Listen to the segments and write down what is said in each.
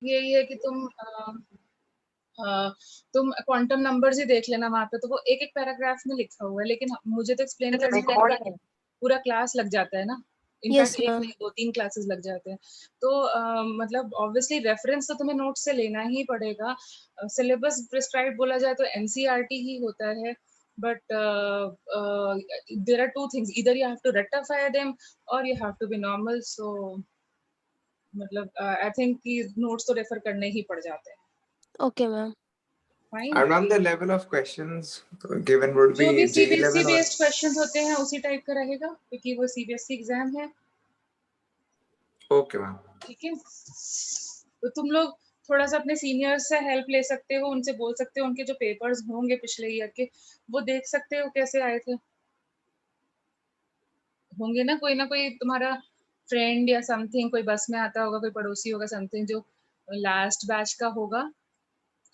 यही है कि तुम क्वांटम नंबर्स ही देख लेना वहां पे, तो वो एक एक पैराग्राफ में लिखा हुआ है, लेकिन मुझे तो एक्सप्लेन करने में पूरा क्लास लग जाता है ना। इनफैक्ट एक नहीं 2-3 क्लासेस लग जाते हैं। तो मतलब ऑब्वियसली रेफरेंस तो तुम्हें नोट से लेना ही पड़ेगा। सिलेबस प्रिस्क्राइब बोला जाए तो एनसीईआरटी ही होता है, but there are two things, either you have to rectify them और you have to be normal. So मतलब आई थिंक कि नोट्स तो रेफर करने ही पड़ जाते हैं। Okay, ma'am. Fine. And ma'am, the level of questions given would be जो भी JEE CBSE level or based questions होते हैं उसी टाइप का रहेगा, क्योंकि वो सीबीएसई एग्जाम है। okay ma'am. ठीक है, तो तुम लोग थोड़ा सा अपने सीनियर्स से हेल्प ले सकते हो, उनसे बोल सकते हो, उनके जो पेपर्स होंगे पिछले ईयर के वो देख सकते हो कैसे आए थे। होंगे ना कोई तुम्हारा फ्रेंड या समथिंग, कोई बस में आता होगा, कोई पड़ोसी होगा समथिंग जो लास्ट बैच का होगा,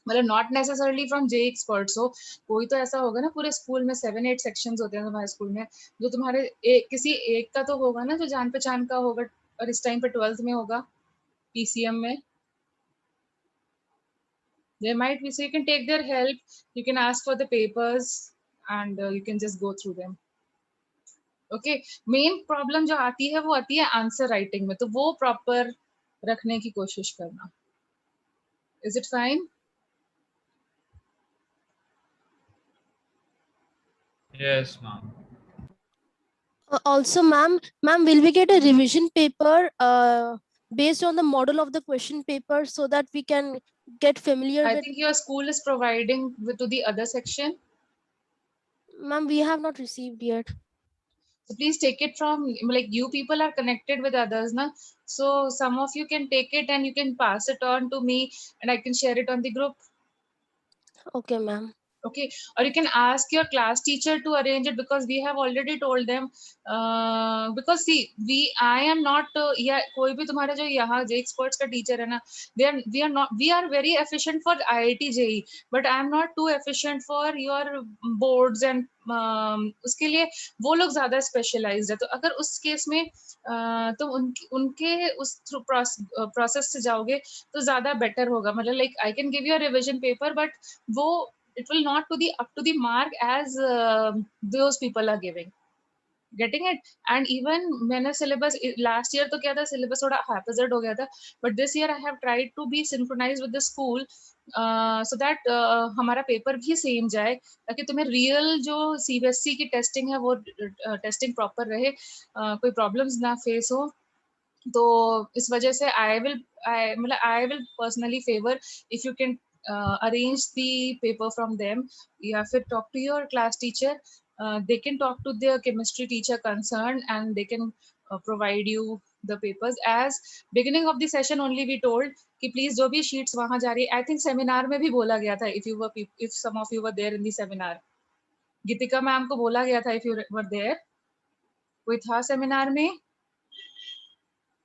मतलब not necessarily from J experts हो, कोई तो ऐसा होगा ना। पूरे स्कूल में 7-8 सेक्शंस होते हैं तुम्हारे स्कूल में, जो तुम्हारे किसी एक का तो होगा ना जो जान पहचान का होगा और इस टाइम पे 12th में होगा पीसीएम में। There might be, so you can take their help, you can ask for the papers and you can just go through them. Okay, main problem जो आती है वो आती है आंसर राइटिंग में, तो वो प्रॉपर रखने की कोशिश करना। Is it fine? Yes, ma'am. Also, ma'am, will we get a revision paper based on the model of the question paper so that we can get familiar I with? think your school is providing to the other section. Ma'am, we have not received yet. So please take it from, like, you people are connected with others, na? So some of you can take it and you can pass it on to me and I can share it on the group. Okay, ma'am. Okay, or you can ask your class teacher to arrange it, because we have already told them, because see, I am not yeah, कोई भी तुम्हारा जो यहाँ जे experts का teacher है ना, we are very efficient for IIT JEE, but I am not too efficient for your boards and उसके लिए वो लोग ज्यादा स्पेशलाइज्ड है। तो अगर उस केस में तुम उनके उस थ्रू प्रोसेस से जाओगे तो ज्यादा बेटर होगा। मतलब like I can give you a revision paper, but वो it will not to the up to the mark as those people are giving, getting it? And even मैंने syllabus last year तो क्या था, syllabus थोड़ा haphazard हो गया था, but this year I have tried to be synchronized with the school so that हमारा paper भी सेम जाए, ताकि तुम्हें रियल जो सीबीएसई की टेस्टिंग है वो टेस्टिंग प्रॉपर रहे, कोई प्रॉब्लम्स ना फेस हो। तो इस वजह से I will personally favour if you can arrange the paper from them, या फिर talk to your class teacher. They can talk to their chemistry teacher concerned and they can provide you the papers. As beginning of the session only we told कि please जो भी sheets वहां जा रही है, I think seminar में भी बोला गया था, if some of you were there in the seminar, Geetika ma'am को बोला गया था if you were there, कोई था सेमिनार में?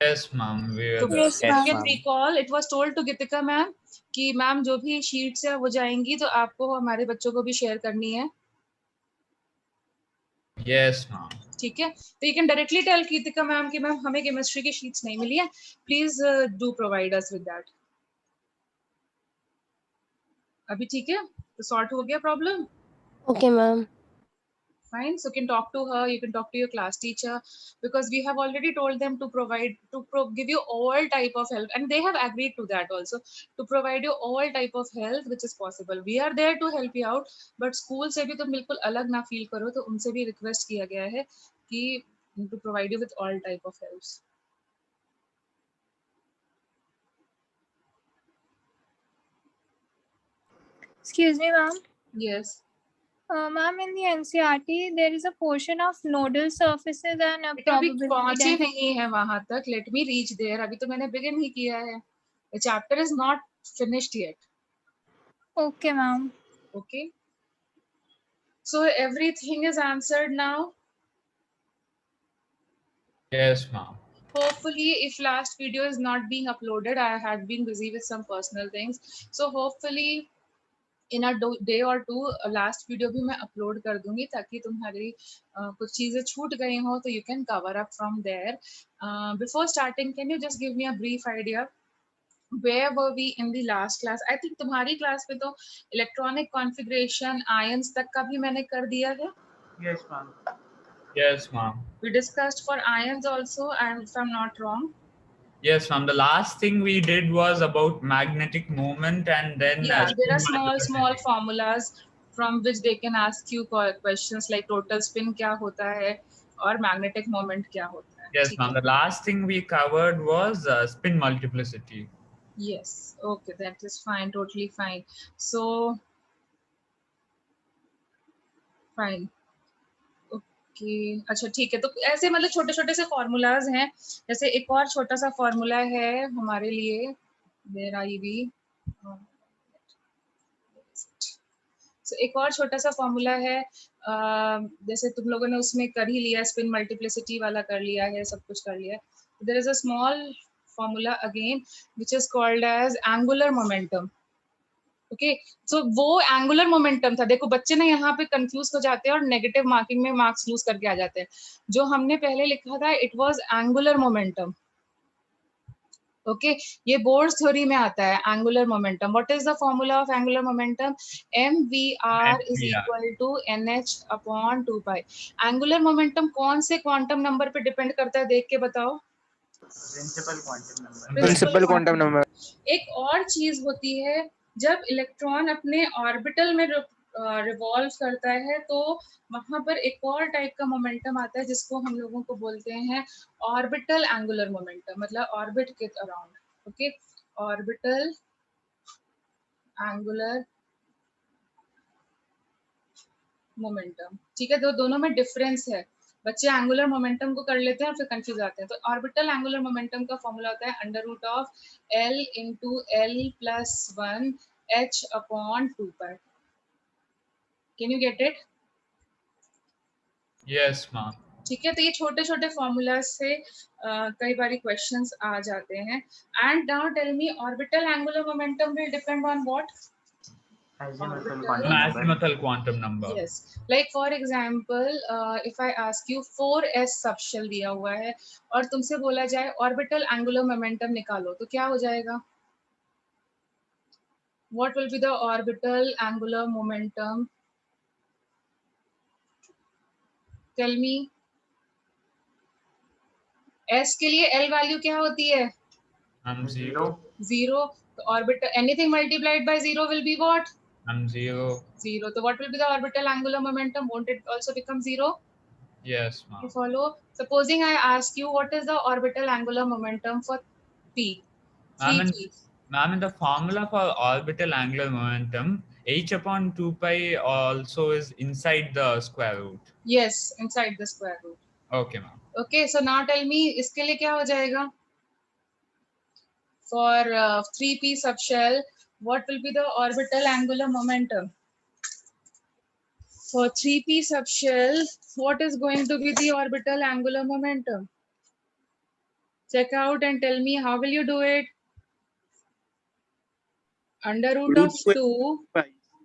Yes, ma'am. We तो are you can recall it was told to Gitika ma'am कि मैम जो भी शीट्स है वो जाएंगी तो आपको हमारे बच्चों को भी शेयर करनी है। Yes, ma'am. ठीक है, तो you can directly tell Geetika ma'am कि मैम हमें केमिस्ट्री की शीट्स नहीं मिली है, please do provide us with that. अभी ठीक है, तो सॉर्ट हो गया problem. Okay, ma'am. Fine, so you can talk to her, you can talk to your class teacher, because we have already told them to provide give you all type of help, and they have agreed to that also, to provide you all type of help which is possible. We are there to help you out, but school से भी तुम बिल्कुल अलग ना feel करो, तो उनसे भी request किया गया है कि to provide you with all type of helps. Excuse me, ma'am. Yes. Ma'am, in the NCERT, there is a portion of nodal surfaces and a अभी probability पहुंचे density. नहीं है वहां तक, let me reach there, अभी तो मैंने begin ही किया है, the chapter is not finished yet. Okay, ma'am. Okay, so everything is answered now. Yes, ma'am. Hopefully, if last video is not being uploaded, I had been busy with some personal things, so hopefully in a day or two last video भी मैं upload कर दूंगी, ताकि तुम्हारी कुछ चीजें छूट गई हो तो you can cover up from there. Before starting, can you just give me a brief idea where were we in the last class? I think तुम्हारी क्लास में तो इलेक्ट्रॉनिक कॉन्फ़िगरेशन आयंस तक का भी मैंने कर दिया है. Yes, ma'am. Yes, ma'am. We discussed for ions also, and if I'm not wrong. Yes, ma'am. The last thing we did was about magnetic moment, and then Yeah, there are spin small multiplicity. formulas from which they can ask you questions like total spin क्या होता है और magnetic moment क्या होता है. Yes, ठीक ma'am. है? The last thing we covered was spin multiplicity. Yes. Okay, that is fine. Totally fine. So fine. Okay. अच्छा ठीक है. तो ऐसे मतलब छोटे छोटे से formulas हैं. जैसे एक और छोटा सा formula है हमारे लिए. Where are we? So, एक और छोटा सा फॉर्मूला है. जैसे तुम लोगों ने उसमें कर ही लिया, स्पिन मल्टीप्लिसिटी वाला कर लिया है, सब कुछ कर लिया है. There is a small formula again which is called as angular momentum. Okay, so वो एंगुलर मोमेंटम था. देखो बच्चे ना यहाँ पे कंफ्यूज हो जाते हैं और नेगेटिव मार्किंग में मार्क्स लूज करके आ जाते हैं. जो हमने पहले लिखा था it was angular momentum. Okay, ये बोर्ड्स थ्योरी में आता है angular momentum. What is the formula of angular momentum? mvr is MVR. equal to nh upon 2 pi. Angular momentum कौन से क्वांटम नंबर पे डिपेंड करता है, देख के बताओ. Principal quantum number. Principal quantum number. एक और चीज होती है, जब इलेक्ट्रॉन अपने ऑर्बिटल में रिवॉल्व करता है तो वहां पर एक और टाइप का मोमेंटम आता है जिसको हम लोगों को बोलते हैं ऑर्बिटल एंगुलर मोमेंटम. मतलब ऑर्बिट के around. Okay, orbital angular momentum. ठीक है, तो दोनों में डिफरेंस है. बच्चे एंगुलर मोमेंटम को कर लेते हैं और फिर कंफ्यूज आते हैं. तो ऑर्बिटल एंगुलर मोमेंटम का फॉर्मूला होता है under root of l into l plus 1 h upon 2 pi. Can you get it? Yes, ma'am. ठीक है, तो ये छोटे छोटे फॉर्मूला से कई बार क्वेश्चंस आ जाते हैं. And now tell me orbital angular momentum will depend on what? Azimuthal Orbital. quantum number. Azimuthal quantum number. Yes, like for example, if I ask you 4s subshell दिया हुआ है और तुमसे बोला जाए ऑर्बिटल एंगुलर मोमेंटम निकालो, तो क्या हो जाएगा? What will be the orbital angular momentum? Tell me. s के लिए l वैल्यू क्या होती है? Zero. Zero. तो orbital anything multiplied by zero will be what? Zero. Zero. So what will be the orbital angular momentum? Won't it also become zero? Yes, You ma'am. follow? Supposing I ask you what is the orbital angular momentum for p? Ma'am, in the formula for orbital angular momentum, h upon 2 pi also is inside the square root. Yes, inside the square root. Okay, ma'am. Okay, so now tell me इसके लिए क्या हो जाएगा? For 3p subshell, what will be the orbital angular momentum? For 3p subshell, what is going to be the orbital angular momentum? Check out and tell me how will you do it? Under root of 2,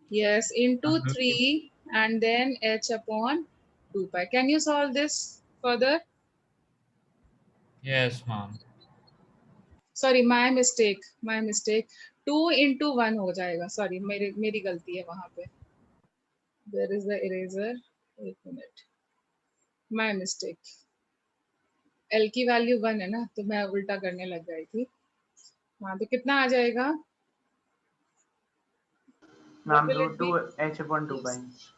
yes, into 3 and then h upon 2 pi. Can you solve this further? Yes, ma'am. Sorry, my mistake. 2 into 1 हो जाएगा. Sorry, मेरी गलती है वहाँ पे. There is the eraser. एक minute. My mistake. L की value 1 है ना, तो मैं उल्टा करने लग गई थी. हाँ, तो कितना आ जाएगा? Ma'am, root 2 h upon 2 pi.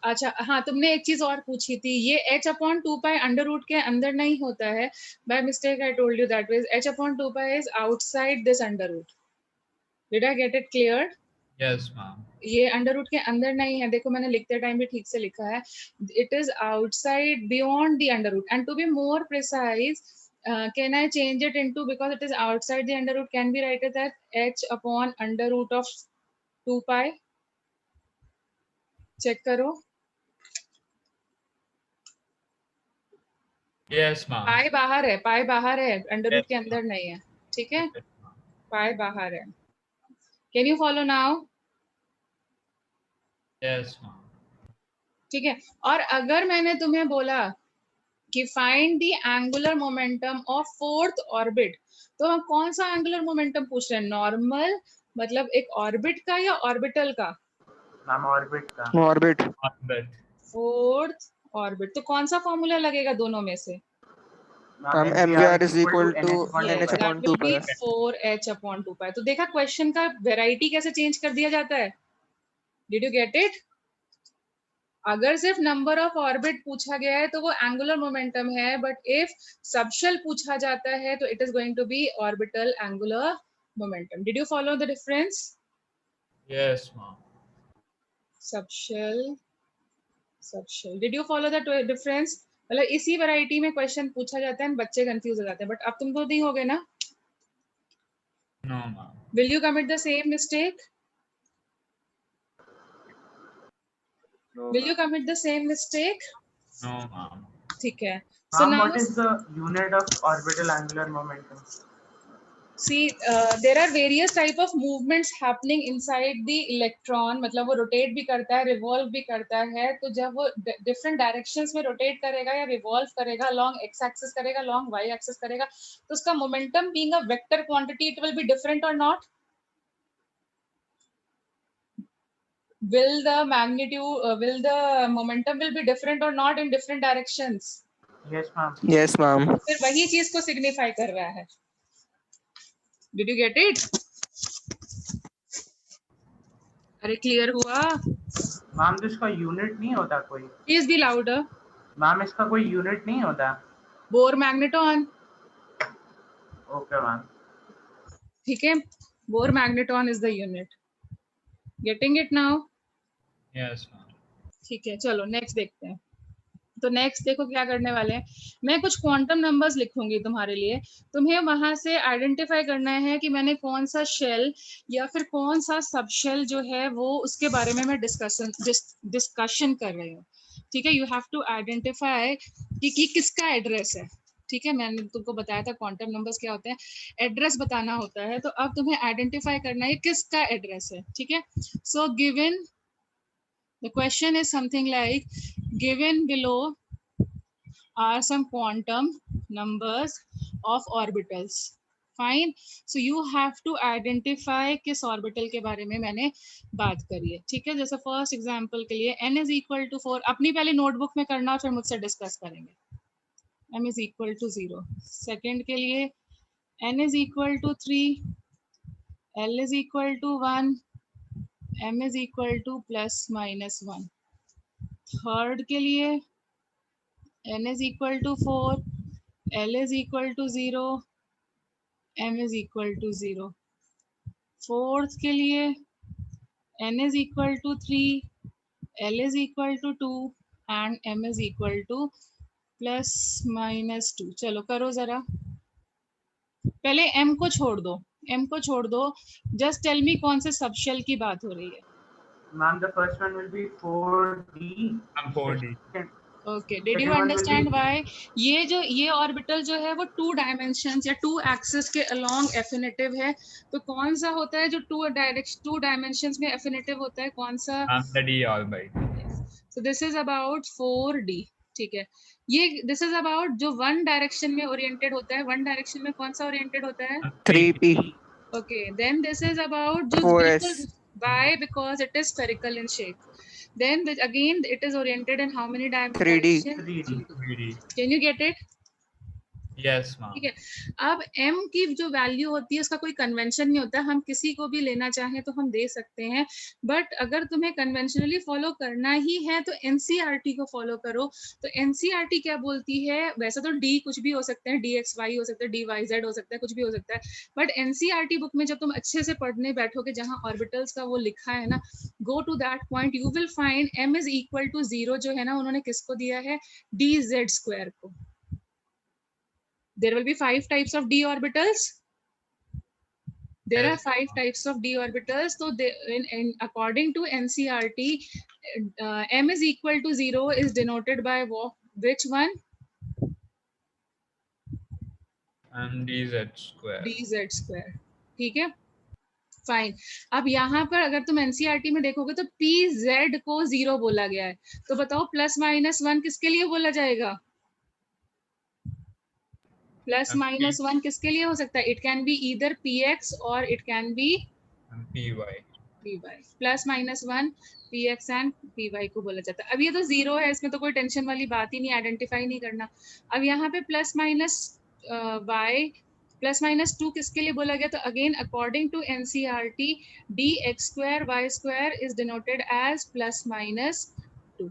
अच्छा, हाँ, तुमने एक चीज और पूछी थी. ये h upon 2 pi under root के अंदर नहीं होता है. By mistake I told you that way. H upon 2 pi is outside this under root. Did I get it cleared? Yes, ma'am. ये अंडर रूट के अंदर नहीं है. देखो मैंने लिखते टाइम भी ठीक से लिखा है. It is outside beyond the under root. And to be more precise, can I change it into, because it is outside the under root, can we write it as h upon under root of 2 pi? Check करो. Yes, ma'am. पाई बाहर है, पाई बाहर है, under root Yes, के अंदर नहीं है. ठीक है, Yes, ma'am. पाई बाहर है. Can you follow now? Yes, ma'am. ठीक है. और अगर मैंने तुम्हें बोला कि find the angular momentum of fourth orbit. तो हम कौन सा एंगुलर मोमेंटम पूछ रहे हैं? नॉर्मल मतलब एक ऑर्बिट का या ऑर्बिटल का? मैम ऑर्बिट का। ऑर्बिट। ऑर्बिट। Fourth orbit. तो कौन सा फॉर्मूला लगेगा दोनों में से? Ma'am mvr is equal to Yes, nh that upon will 2 be pi। 4h upon 2 pi। तो देखा क्वेश्चन का वेराइटी कैसे चेंज कर दिया जाता है? Did you get it? अगर सिर्फ नंबर ऑफ ऑर्बिट पूछा गया है तो वो एंगुलर मोमेंटम है, बट इफ सबशेल पूछा जाता है तो it is going to be orbital angular momentum. Did you follow the difference? Yes, ma'am. Subshell subshell, did you follow the difference? मतलब इसी वैरायटी में क्वेश्चन पूछा जाता है, बच्चे कंफ्यूज हो जाते हैं, बट अब तुम तो नहीं होगे ना? No, ma'am. Will you commit the same mistake? Will you commit the same mistake? No, ma'am. ठीक है. So Ma'am, now what is the unit of orbital angular momentum? see, there are various type of movements happening inside the electron. मतलब वो rotate भी करता है, revolve भी करता है. तो जब वो different directions में rotate करेगा या revolve करेगा, along x axis करेगा, along y axis करेगा, तो उसका momentum being a vector quantity, it will be different or not? Will the magnitude, will the momentum will be different or not in different directions? Yes, ma'am. yes ma'am। फिर वही चीज को signify कर रहा है। Did you get it? अरे clear हुआ? Ma'am तो इसका यूनिट नहीं होता कोई? Please be louder. मैम इसका कोई यूनिट नहीं होता? Bohr magneton. Okay ma'am. ठीक है, Bohr magneton is the unit. Getting it now? Yes, ma'am. ठीक है, चलो नेक्स्ट देखते हैं। तो नेक्स्ट देखो क्या करने वाले हैं। मैं कुछ क्वांटम नंबर्स लिखूंगी तुम्हारे लिए, तुम्हें वहां से आइडेंटिफाई करना है कि मैंने कौन सा शेल या फिर कौन सा सब शेल जो है वो उसके बारे में मैं डिस्कशन कर रही हूँ। ठीक है, यू हैव टू आइडेंटिफाई कि किसका एड्रेस है। ठीक है, मैंने तुमको बताया था क्वांटम नंबर्स क्या होते हैं, एड्रेस बताना होता है। तो अब तुम्हें आइडेंटिफाई करना है किसका एड्रेस है। ठीक है, so given the question is something like, given below are some quantum numbers of orbitals. Fine. So you have to identify किस orbital के बारे में मैंने बात करी है। ठीक है, जैसे फर्स्ट एग्जांपल के लिए n is equal to 4, अपनी पहले नोटबुक में करना और फिर मुझसे डिस्कस करेंगे। m is equal to 0। Second के लिए n is equal to 3, l is equal to 1, m is equal to plus minus 1। Third के लिए n is equal to 4, l is equal to 0, m is equal to 0। Fourth के लिए n is equal to 3, l is equal to 2 and m is equal to plus minus 2। चलो करो जरा, पहले m को छोड़ दो, m को छोड़ दो, जस्ट टेल मी कौन से सबशेल की बात हो रही है। Ma'am the first one will be 4d। I'm 4D. Okay, did you understand why ये ऑर्बिटल जो है वो 2 डायमेंशंस या 2 एक्सिस के अलोंग एफिनिटिव है। तो कौन सा होता है जो 2 डायमेंशंस में एफिनिटिव होता है, कौन सा? I'm the D orbit. So this is about 4d। ठीक है, ये दिस इज अबाउट जो 1 डायरेक्शन में ओरिएंटेड होता है। 1 डायरेक्शन में कौन सा ओरिएंटेड होता है? 3p। Okay, then this is about जो 4s। बिल्कुल why? Because it is spherical in shape. Then again it is oriented in how many 3D। directions? 3d। Can you get it? Yes, ma'am. ठीक है, अब m की जो value होती है उसका कोई कन्वेंशन नहीं होता, हम किसी को भी लेना चाहें तो हम दे सकते हैं। बट अगर तुम्हें कन्वेंशनली फॉलो करना ही है तो एनसीईआरटी को फॉलो करो। तो एनसीईआरटी क्या बोलती है, वैसे तो d कुछ भी हो सकते हैं, dxy हो सकता है, dyz हो सकता है, कुछ भी हो सकता है, बट एनसीईआरटी बुक में जब तुम अच्छे से पढ़ने बैठोगे जहां ऑर्बिटल्स का वो लिखा है ना, go to that point, you will find m is equal to 0 जो है ना उन्होंने किसको दिया है, dz² को। There will be 5 types of d orbitals. There are 5 types of d orbitals. So they, according to NCERT, m is equal to 0 is denoted by which one? And dz². dz²। ठीक है, fine. अब यहाँ पर अगर तुम NCERT में देखोगे तो pz को 0 बोला गया है। तो बताओ प्लस माइनस 1 किसके लिए बोला जाएगा? प्लस माइनस 1 किसके लिए हो सकता है? It can be either px और it can be py. py. Plus minus 1 px and py को बोला जाता है। अब ये तो जीरो है, इसमें तो कोई टेंशन वाली बात ही नहीं, आइडेंटिफाई नहीं करना। अब यहाँ पे plus minus y plus minus 2 किसके लिए बोला गया? तो again according to NCERT dx square y square is denoted as plus minus 2.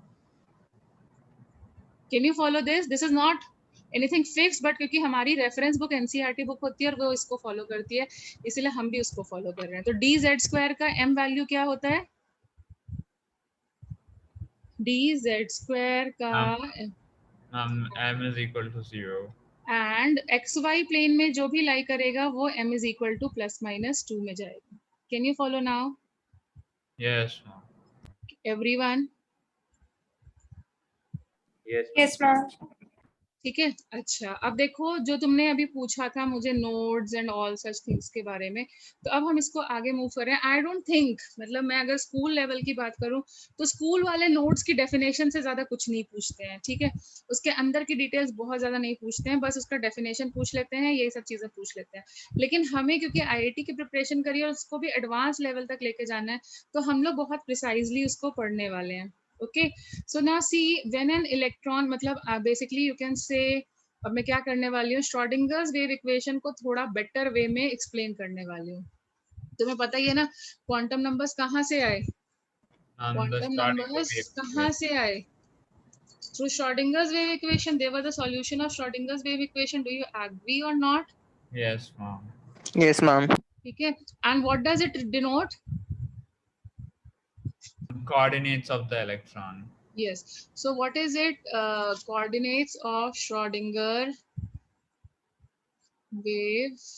Can you follow this? This is not anything fixed, but क्योंकि हमारी रेफरेंस बुक NCERT बुक होती है और वो इसको फॉलो करती है, इसलिए हम भी उसको फॉलो कर रहे हैं। तो dz square का m वैल्यू क्या होता है? dz square का M is equal to 0. And xy plane में जो भी लाई करेगा वो m is equal to plus minus 2 में जाएगा। Can you follow now? Yes, ma'am. Everyone? Yes, ma'am. ठीक है। अच्छा, अब देखो जो तुमने अभी पूछा था मुझे nodes and all such things के बारे में, तो अब हम इसको आगे मूव कर रहे हैं। आई डोंट थिंक, मतलब मैं अगर स्कूल लेवल की बात करूं तो स्कूल वाले नोड्स की डेफिनेशन से ज्यादा कुछ नहीं पूछते हैं, ठीक है। उसके अंदर की डिटेल्स बहुत ज्यादा नहीं पूछते हैं, बस उसका डेफिनेशन पूछ लेते हैं, ये सब चीजें पूछ लेते हैं। लेकिन हमें क्योंकि IIT की प्रिपरेशन करी और उसको भी एडवांस लेवल तक लेके जाना है, तो हम लोग बहुत प्रिसाइजली उसको पढ़ने वाले हैं। Okay, so now see when an electron, मतलब बेसिकली यू कैन से, अब मैं क्या करने वाली हूँ, श्रोडिंगर्स वेव इक्वेशन को थोड़ा बेटर वे में एक्सप्लेन करने वाली हूँ। तुम्हें पता ही है ना क्वांटम नंबर्स कहाँ से आए? क्वांटम नंबर्स कहाँ से आए? Through Schrodinger's wave equation. They were the solution of Schrodinger's wave equation. Do you agree और not? Yes, ma'am. Yes, ma'am. ठीक है। And what does it denote? Coordinates of the electron. Yes. So what is it? Coordinates of Schrodinger wave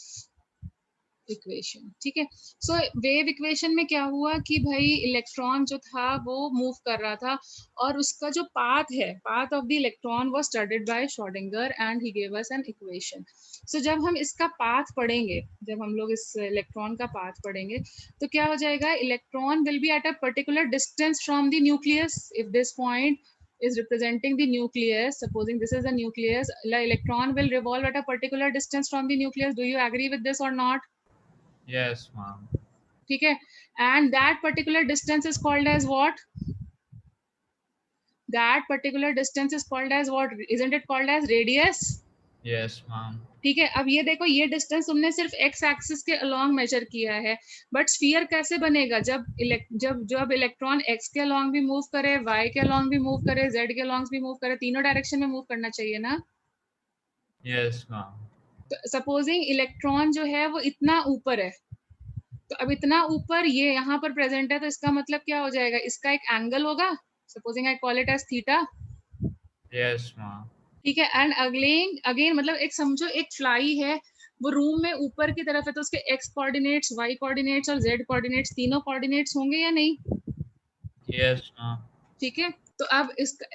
equation, ठीक है। सो wave equation में क्या हुआ कि भाई इलेक्ट्रॉन जो था वो मूव कर रहा था और उसका जो पाथ है, path of the electron was studied by Schrodinger and he gave us an equation. So जब हम इसका पाथ पढ़ेंगे, जब हम लोग इस इलेक्ट्रॉन का पाथ पढ़ेंगे तो क्या हो जाएगा? Electron will be at a particular distance from the nucleus. If this point is representing the nucleus, supposing this is the nucleus, the electron will revolve at a particular distance from the nucleus. Do you agree with this or not? Yes, ma'am. ठीक है। and that particular distance is called as what? That particular distance is called as what? Isn't it called as radius? Yes, ma'am. ठीक है। अब ये देखो, ये distance तुमने सिर्फ x एक्सिस के अलोंग मेजर किया है, बट स्फीयर कैसे बनेगा? जब इलेक्ट्रॉन x के अलोंग भी मूव करे, y के अलोंग भी मूव करे, z के अलोंग भी मूव करे, तीनों डायरेक्शन में मूव करना चाहिए ना। Yes, ma'am. सपोजिंग इलेक्ट्रॉन जो है वो इतना ऊपर है, तो अब इतना ऊपर ये यहाँ पर प्रेजेंट है, तो इसका मतलब क्या हो जाएगा? इसका एक एंगल होगा। Supposing I call it as theta. Yes, ma'am. ठीक है। एंड अगेन मतलब एक समझो एक फ्लाई है, वो रूम में ऊपर की तरफ है, तो उसके x कोऑर्डिनेट्स, y कोऑर्डिनेट्स और z कोऑर्डिनेट्स, तीनों कोऑर्डिनेट्स होंगे या नहीं? Yes, ma'am. ठीक है। तो अब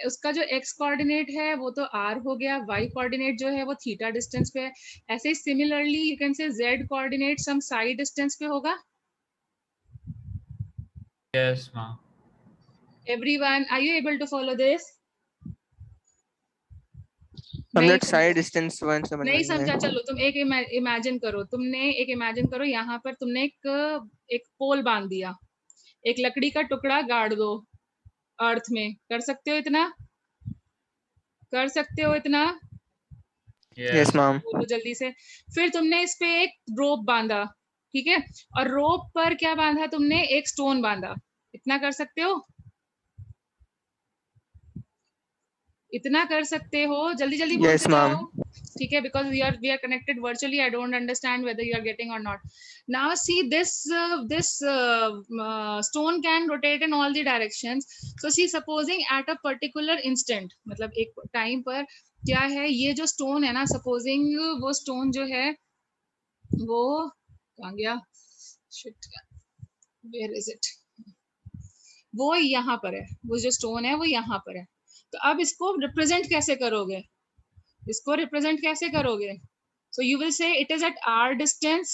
उसका जो x कोऑर्डिनेट है वो तो r हो गया, y कोऑर्डिनेट जो है वो थीटा डिस्टेंस पे है। ऐसे ही similarly you can say z coordinate some side distance पे होगा। Yes, ma'am. Everyone, are you able to follow this? हम नहीं that side distance one समझ नहीं में समझा। है। चलो तुम एक इमेजिन करो, यहाँ पर तुमने एक पोल बांध दिया, एक लकड़ी का टुकड़ा गाड़ दो अर्थ में। कर सकते हो इतना? कर सकते हो इतना? Yes, ma'am. बोलो जल्दी से। फिर तुमने इस पे एक रोप बांधा, ठीक है, और रोप पर क्या बांधा तुमने? एक स्टोन बांधा। इतना कर सकते हो? इतना कर सकते हो? जल्दी जल्दी बोलते Yes, ma'am. जाओ, ठीक है, because we are connected virtually. I don't understand whether you are getting or not. Now see this stone can rotate in all the directions. So see, supposing at a particular instant, मतलब एक time पर क्या है, ये जो stone है ना, supposing वो स्टोन जो है वो कहाँ गया? Shit. Where is it? वो यहाँ पर है, वो जो स्टोन है वो यहाँ पर है। तो अब इसको रिप्रेजेंट कैसे करोगे? इसको रिप्रेजेंट कैसे करोगे? So you will say it is at r distance.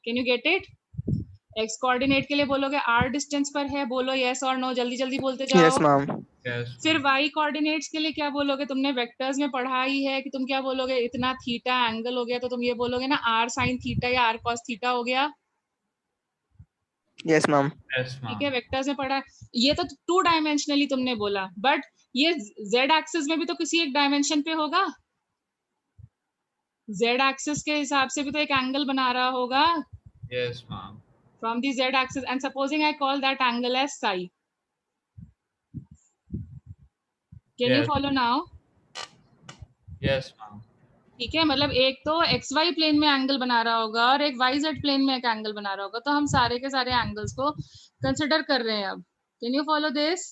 Can you get it? x coordinate के लिए बोलोगे r डिस्टेंस पर है, बोलो यस और नो, जल्दी जल्दी बोलते जाओ। Yes, ma'am. Yes. फिर y कोऑर्डिनेट्स के लिए क्या बोलोगे? तुमने वेक्टर्स में पढ़ा ही है कि तुम क्या बोलोगे, इतना थीटा एंगल हो गया तो तुम ये बोलोगे ना r sin थीटा या r cos थीटा हो गया। Yes, ma'am. Yes, ठीक है, ma'am. वेक्टर्स में पढ़ा। ये तो 2 डायमेंशनली तुमने बोला, बट ये z एक्सिस में भी तो किसी एक डायमेंशन पे होगा। z एक्सिस के हिसाब से भी तो एक एंगल बना रहा होगा Yes, ma'am. from the z axis, and supposing I call that angle as psi. Can you Yes. follow now? Yes, ma'am. ठीक है, मतलब एक तो एक्स वाई प्लेन में एंगल बना रहा होगा और एक वाई जेड प्लेन में एक एंगल बना रहा होगा, तो हम सारे के सारे एंगल्स को कंसिडर कर रहे हैं अब। Can you follow this?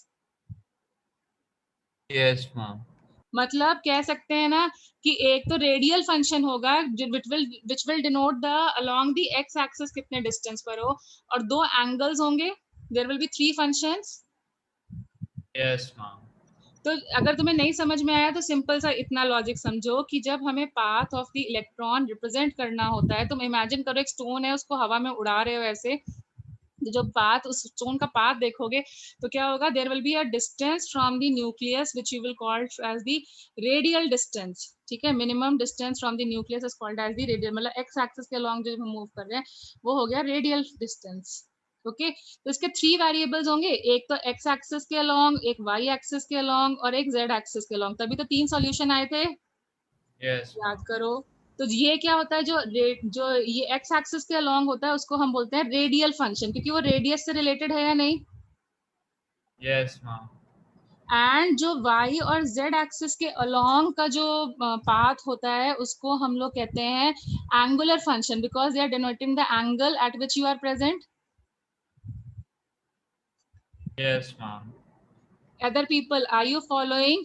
Yes, ma'am. मतलब कह सकते हैं ना कि एक तो रेडियल फंक्शन होगा which will denote the along the x axis कितने डिस्टेंस पर हो, और 2 एंगल्स होंगे, there will be 3 functions। Yes, ma'am. तो अगर तुम्हें नहीं समझ में आया तो सिंपल सा इतना लॉजिक समझो कि जब हमें path of the electron represent करना होता है, तुम इमेजिन करो एक स्टोन है, उसको हवा में उड़ा रहे हो ऐसे, जो पाथ, उस स्टोन का पाथ देखोगे तो क्या होगा, there will be a distance from the nucleus which you will call as the radial distance. ठीक है, minimum distance from the nucleus is called as the radial, मतलब एक्स एक्सिस के अलोंग जो हम मूव कर रहे हैं वो हो गया रेडियल डिस्टेंस। ओके, तो इसके 3 वेरिएबल्स होंगे, एक तो एक्स एक्सिस के अलोंग, एक वाई एक्सिस के अलोंग और एक जेड एक्सिस के अलोंग, तभी तो 3 सॉल्यूशन आए थे। Yes, याद ma'am. करो। तो ये क्या होता है, जो ये एक्स एक्सिस के अलोंग होता है उसको हम बोलते हैं रेडियल फंक्शन, क्योंकि वो रेडियस से रिलेटेड है या नहीं। Yes, ma'am. एंड जो y और z एक्सिस के अलोंग का जो पाथ होता है उसको हम लोग कहते हैं angular function, because they are denoting the angle at which you are present. Yes, ma'am. Other people, are you following?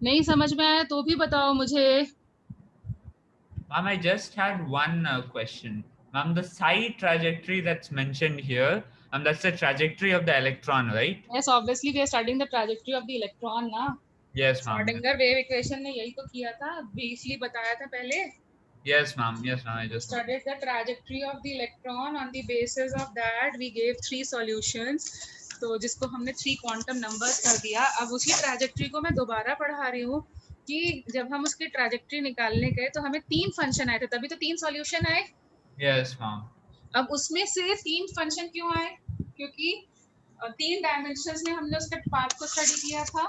नहीं समझ में आया तो भी बताओ मुझे। Ma'am, I just had one question. Ma'am, the psi trajectory that's mentioned here, that's the trajectory of the electron, right? yes, obviously we are studying the trajectory of the electron ना। Yes, ma'am. Schrodinger wave equation ने यही तो किया था, briefly बताया था पहले। Yes, ma'am. Yes, ma'am. I just Studied the trajectory of the electron, on the basis of that we gave 3 solutions, तो जिसको हमने 3 क्वांटम नंबर्स कर दिया। अब उसी ट्रैजेक्टरी को मैं दोबारा पढ़ा रही हूँ कि जब हम उसकी ट्रैजेक्टरी निकालने गए तो हमें 3 फंक्शन आए थे, तभी तो 3 सॉल्यूशन आए। Yes, ma'am. अब उसमें से 3 फंक्शन क्यों आए? क्योंकि 3 डायमेंशंस में हमने उसके पाथ को स्टडी किया था।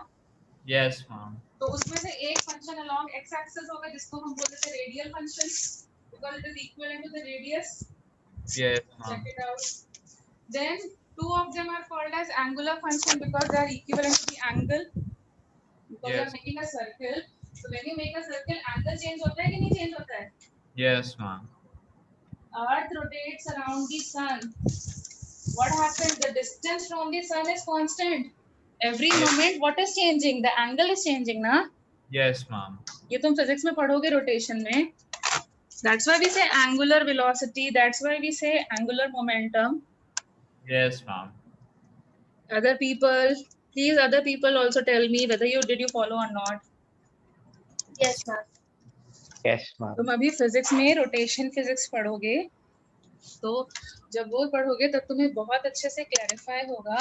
Yes, ma'am. तो उसमें से एक फंक्शन अलोंग एक्स एक्सिस होगा जिसको हम बोलते थे radial function, because it is equivalent to the radius। Yes, ma'am. Check it out। Then 2 of them are called as angular function because they are equivalent to the angle, because they are Yes. making a circle। So when you make a circle, angle change होता है कि नहीं change होता है? Yes, ma'am. Earth rotates around the sun. What happens? The distance from the sun is constant. Every Yes. moment what is changing? The angle is changing ना? Yes, ma'am. ये तुम physics में पढ़ोगे रोटेशन में। That's why we say angular velocity, that's why we say angular momentum। Yes, ma'am. Other people, please, other people also tell me whether did you follow or not। Yes, ma'am. Yes, ma'am. तुम अभी physics में rotation physics पढ़ोगे, तो जब वो पढ़ोगे तब तुम्हें बहुत अच्छे से क्लैरिफाई होगा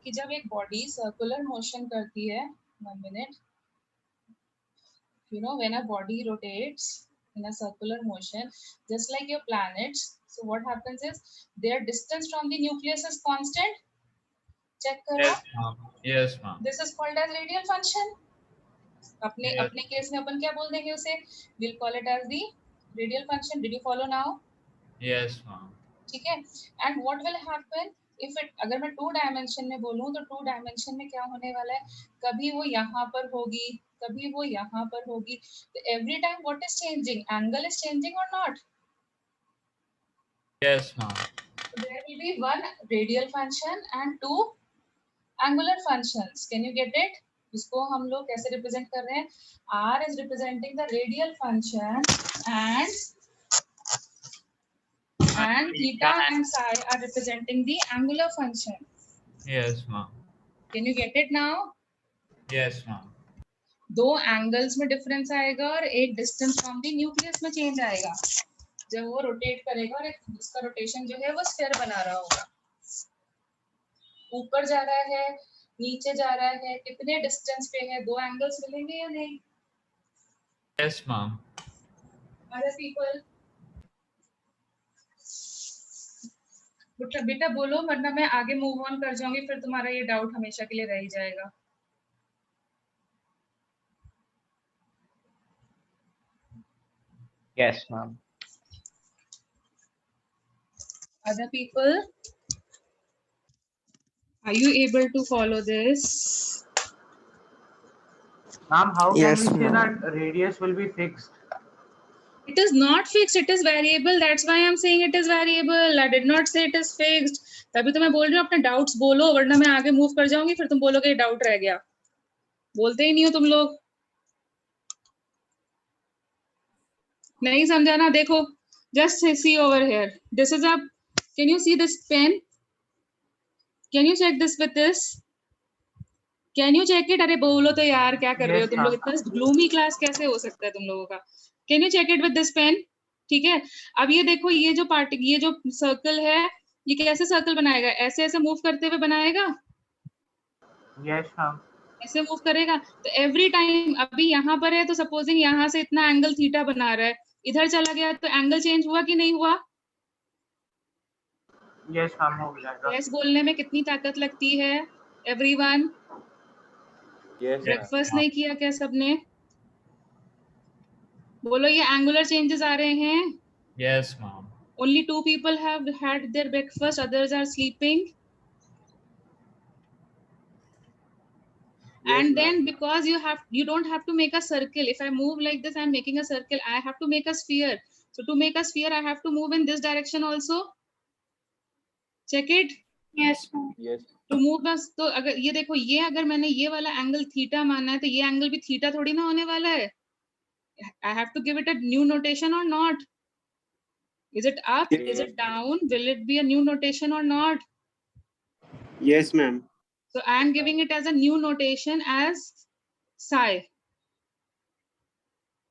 कि जब एक बॉडी सर्कुलर मोशन करती है, 1 minute, you know, when a body rotates in a circular motion, just like your planets, so what happens is their distance from the nucleus is constant। check करो। Yes, ma'am. Yes, ma'am. this is called as radial function। अपने Yes. अपने case में अपन क्या बोल देंगे उसे, we'll call it as the radial function। did you follow now? Yes, ma'am. ठीक है, and what will happen if it, अगर मैं 2 डायमेंशन में बोलूं तो 2 डायमेंशन में क्या होने वाला है, कभी वो यहाँ पर होगी, कभी वो यहाँ पर होगी, तो every time what is changing, angle is changing or not? Yes, ma'am. So there will be 1 radial function and 2 angular functions। can you get it? इसको हम लोग कैसे रिप्रेजेंट कर रहे हैं, r is representing the radial function and theta and psi are representing the angular function। Yes, ma'am. can you get it now? Yes, ma'am. 2 angles में difference आएगा और एक डिस्टेंस फ्रॉम द न्यूक्लियस में change आएगा जब वो rotate करेगा, और एक उसका रोटेशन जो है वो स्फीयर बना रहा होगा, ऊपर जा रहा है नीचे जा रहा है, कितने डिस्टेंस पे है, दो एंगल्स मिलेंगे या नहीं? Yes, ma'am. अदर पीपल बेटा बोलो, वरना मैं आगे मूव ऑन कर जाऊंगी, फिर तुम्हारा ये डाउट हमेशा के लिए रह ही जाएगा। Yes, ma'am. Other people, are you able to follow this? Ma'am, how Yes, can we say ma'am. that radius will be fixed? It is not fixed, it is variable. That's why I'm saying it is variable. I did not say it is fixed. तभी तो मैं बोल रही हूँ अपने doubts बोलो, वरना मैं आगे मूव कर जाऊंगी, फिर तुम बोलोगे डाउट रह गया। बोलते ही नहीं हो तुम लोग, नहीं समझा ना? देखो, just see over here. This is a, can you see this pen? Can you check this with this? Can you check it? अरे बोलो तो यार, क्या कर रहे हो Yes, तुम लोग? ma'am. इतना ग्लूमी क्लास कैसे हो सकता है तुम लोगों का? Can you check it with this pen? ठीक है, अब ये देखो, ये जो पार्ट, ये जो सर्कल है, ये कैसे सर्कल बनाएगा? ऐसे ऐसे मूव करते हुए बनाएगा, Yes, ma'am. ऐसे मूव करेगा। तो एवरी टाइम, अभी यहाँ पर है तो सपोजिंग यहाँ से इतना एंगल थीटा बना रहा है, इधर चला गया तो एंगल चेंज हुआ कि नहीं हुआ? Yes, ma'am. हो जाएगा. यस बोलने में कितनी ताकत लगती है एवरीवन? Yes, ब्रेकफास्ट नहीं किया क्या सबने? बोलो, ये एंगुलर चेंजेस आ रहे हैं। Yes, ma'am. Only 2 people have had their breakfast, others are sleeping. And then because you don't have to make a circle. If I move like this, I'm making a circle. I have to make a sphere. So to make a sphere, I have to move in this direction also. Check it. Yes, ma'am. To move बस, तो अगर ये देखो, ये अगर मैंने ये वाला एंगल थीटा माना है, तो ये एंगल भी थीटा थोड़ी ना होने वाला है। I have to give it a new notation or not? Is it up? Is it down? Will it be a new notation or not? Yes, ma'am. So I am giving it as a new notation as psi.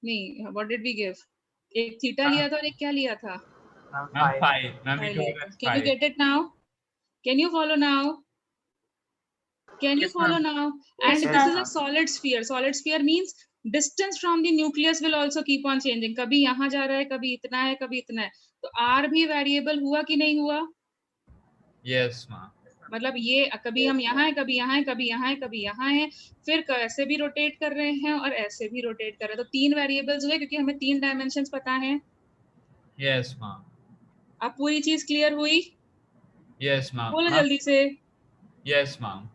नहीं, what did we give? एक theta लिया था और एक क्या लिया था? Ma'am, Ma'am, 5. phi. Ma'am, Phi we took लिया it था. as Can you phi. get it now? Can you follow now? Can you Yes, follow ma'am. now? And Yes, this is ma'am. a solid sphere. Solid sphere means distance from the nucleus will also keep on changing. कभी यहाँ जा रहा है, कभी इतना है, कभी इतना है. तो R भी variable हुआ कि नहीं हुआ? Yes, ma'am. मतलब ये कभी हम यहाँ है, कभी यहाँ है, कभी यहाँ है, कभी यहाँ है, फिर ऐसे भी रोटेट कर रहे हैं और ऐसे भी रोटेट कर रहे हैं। तो 3 वेरिएबल्स हुए, क्योंकि हमें 3 डायमेंशंस पता हैं। Yes, ma'am. अब पूरी चीज क्लियर हुई? Yes, ma'am. बोलो Ma'am, जल्दी से। yes, ma'am.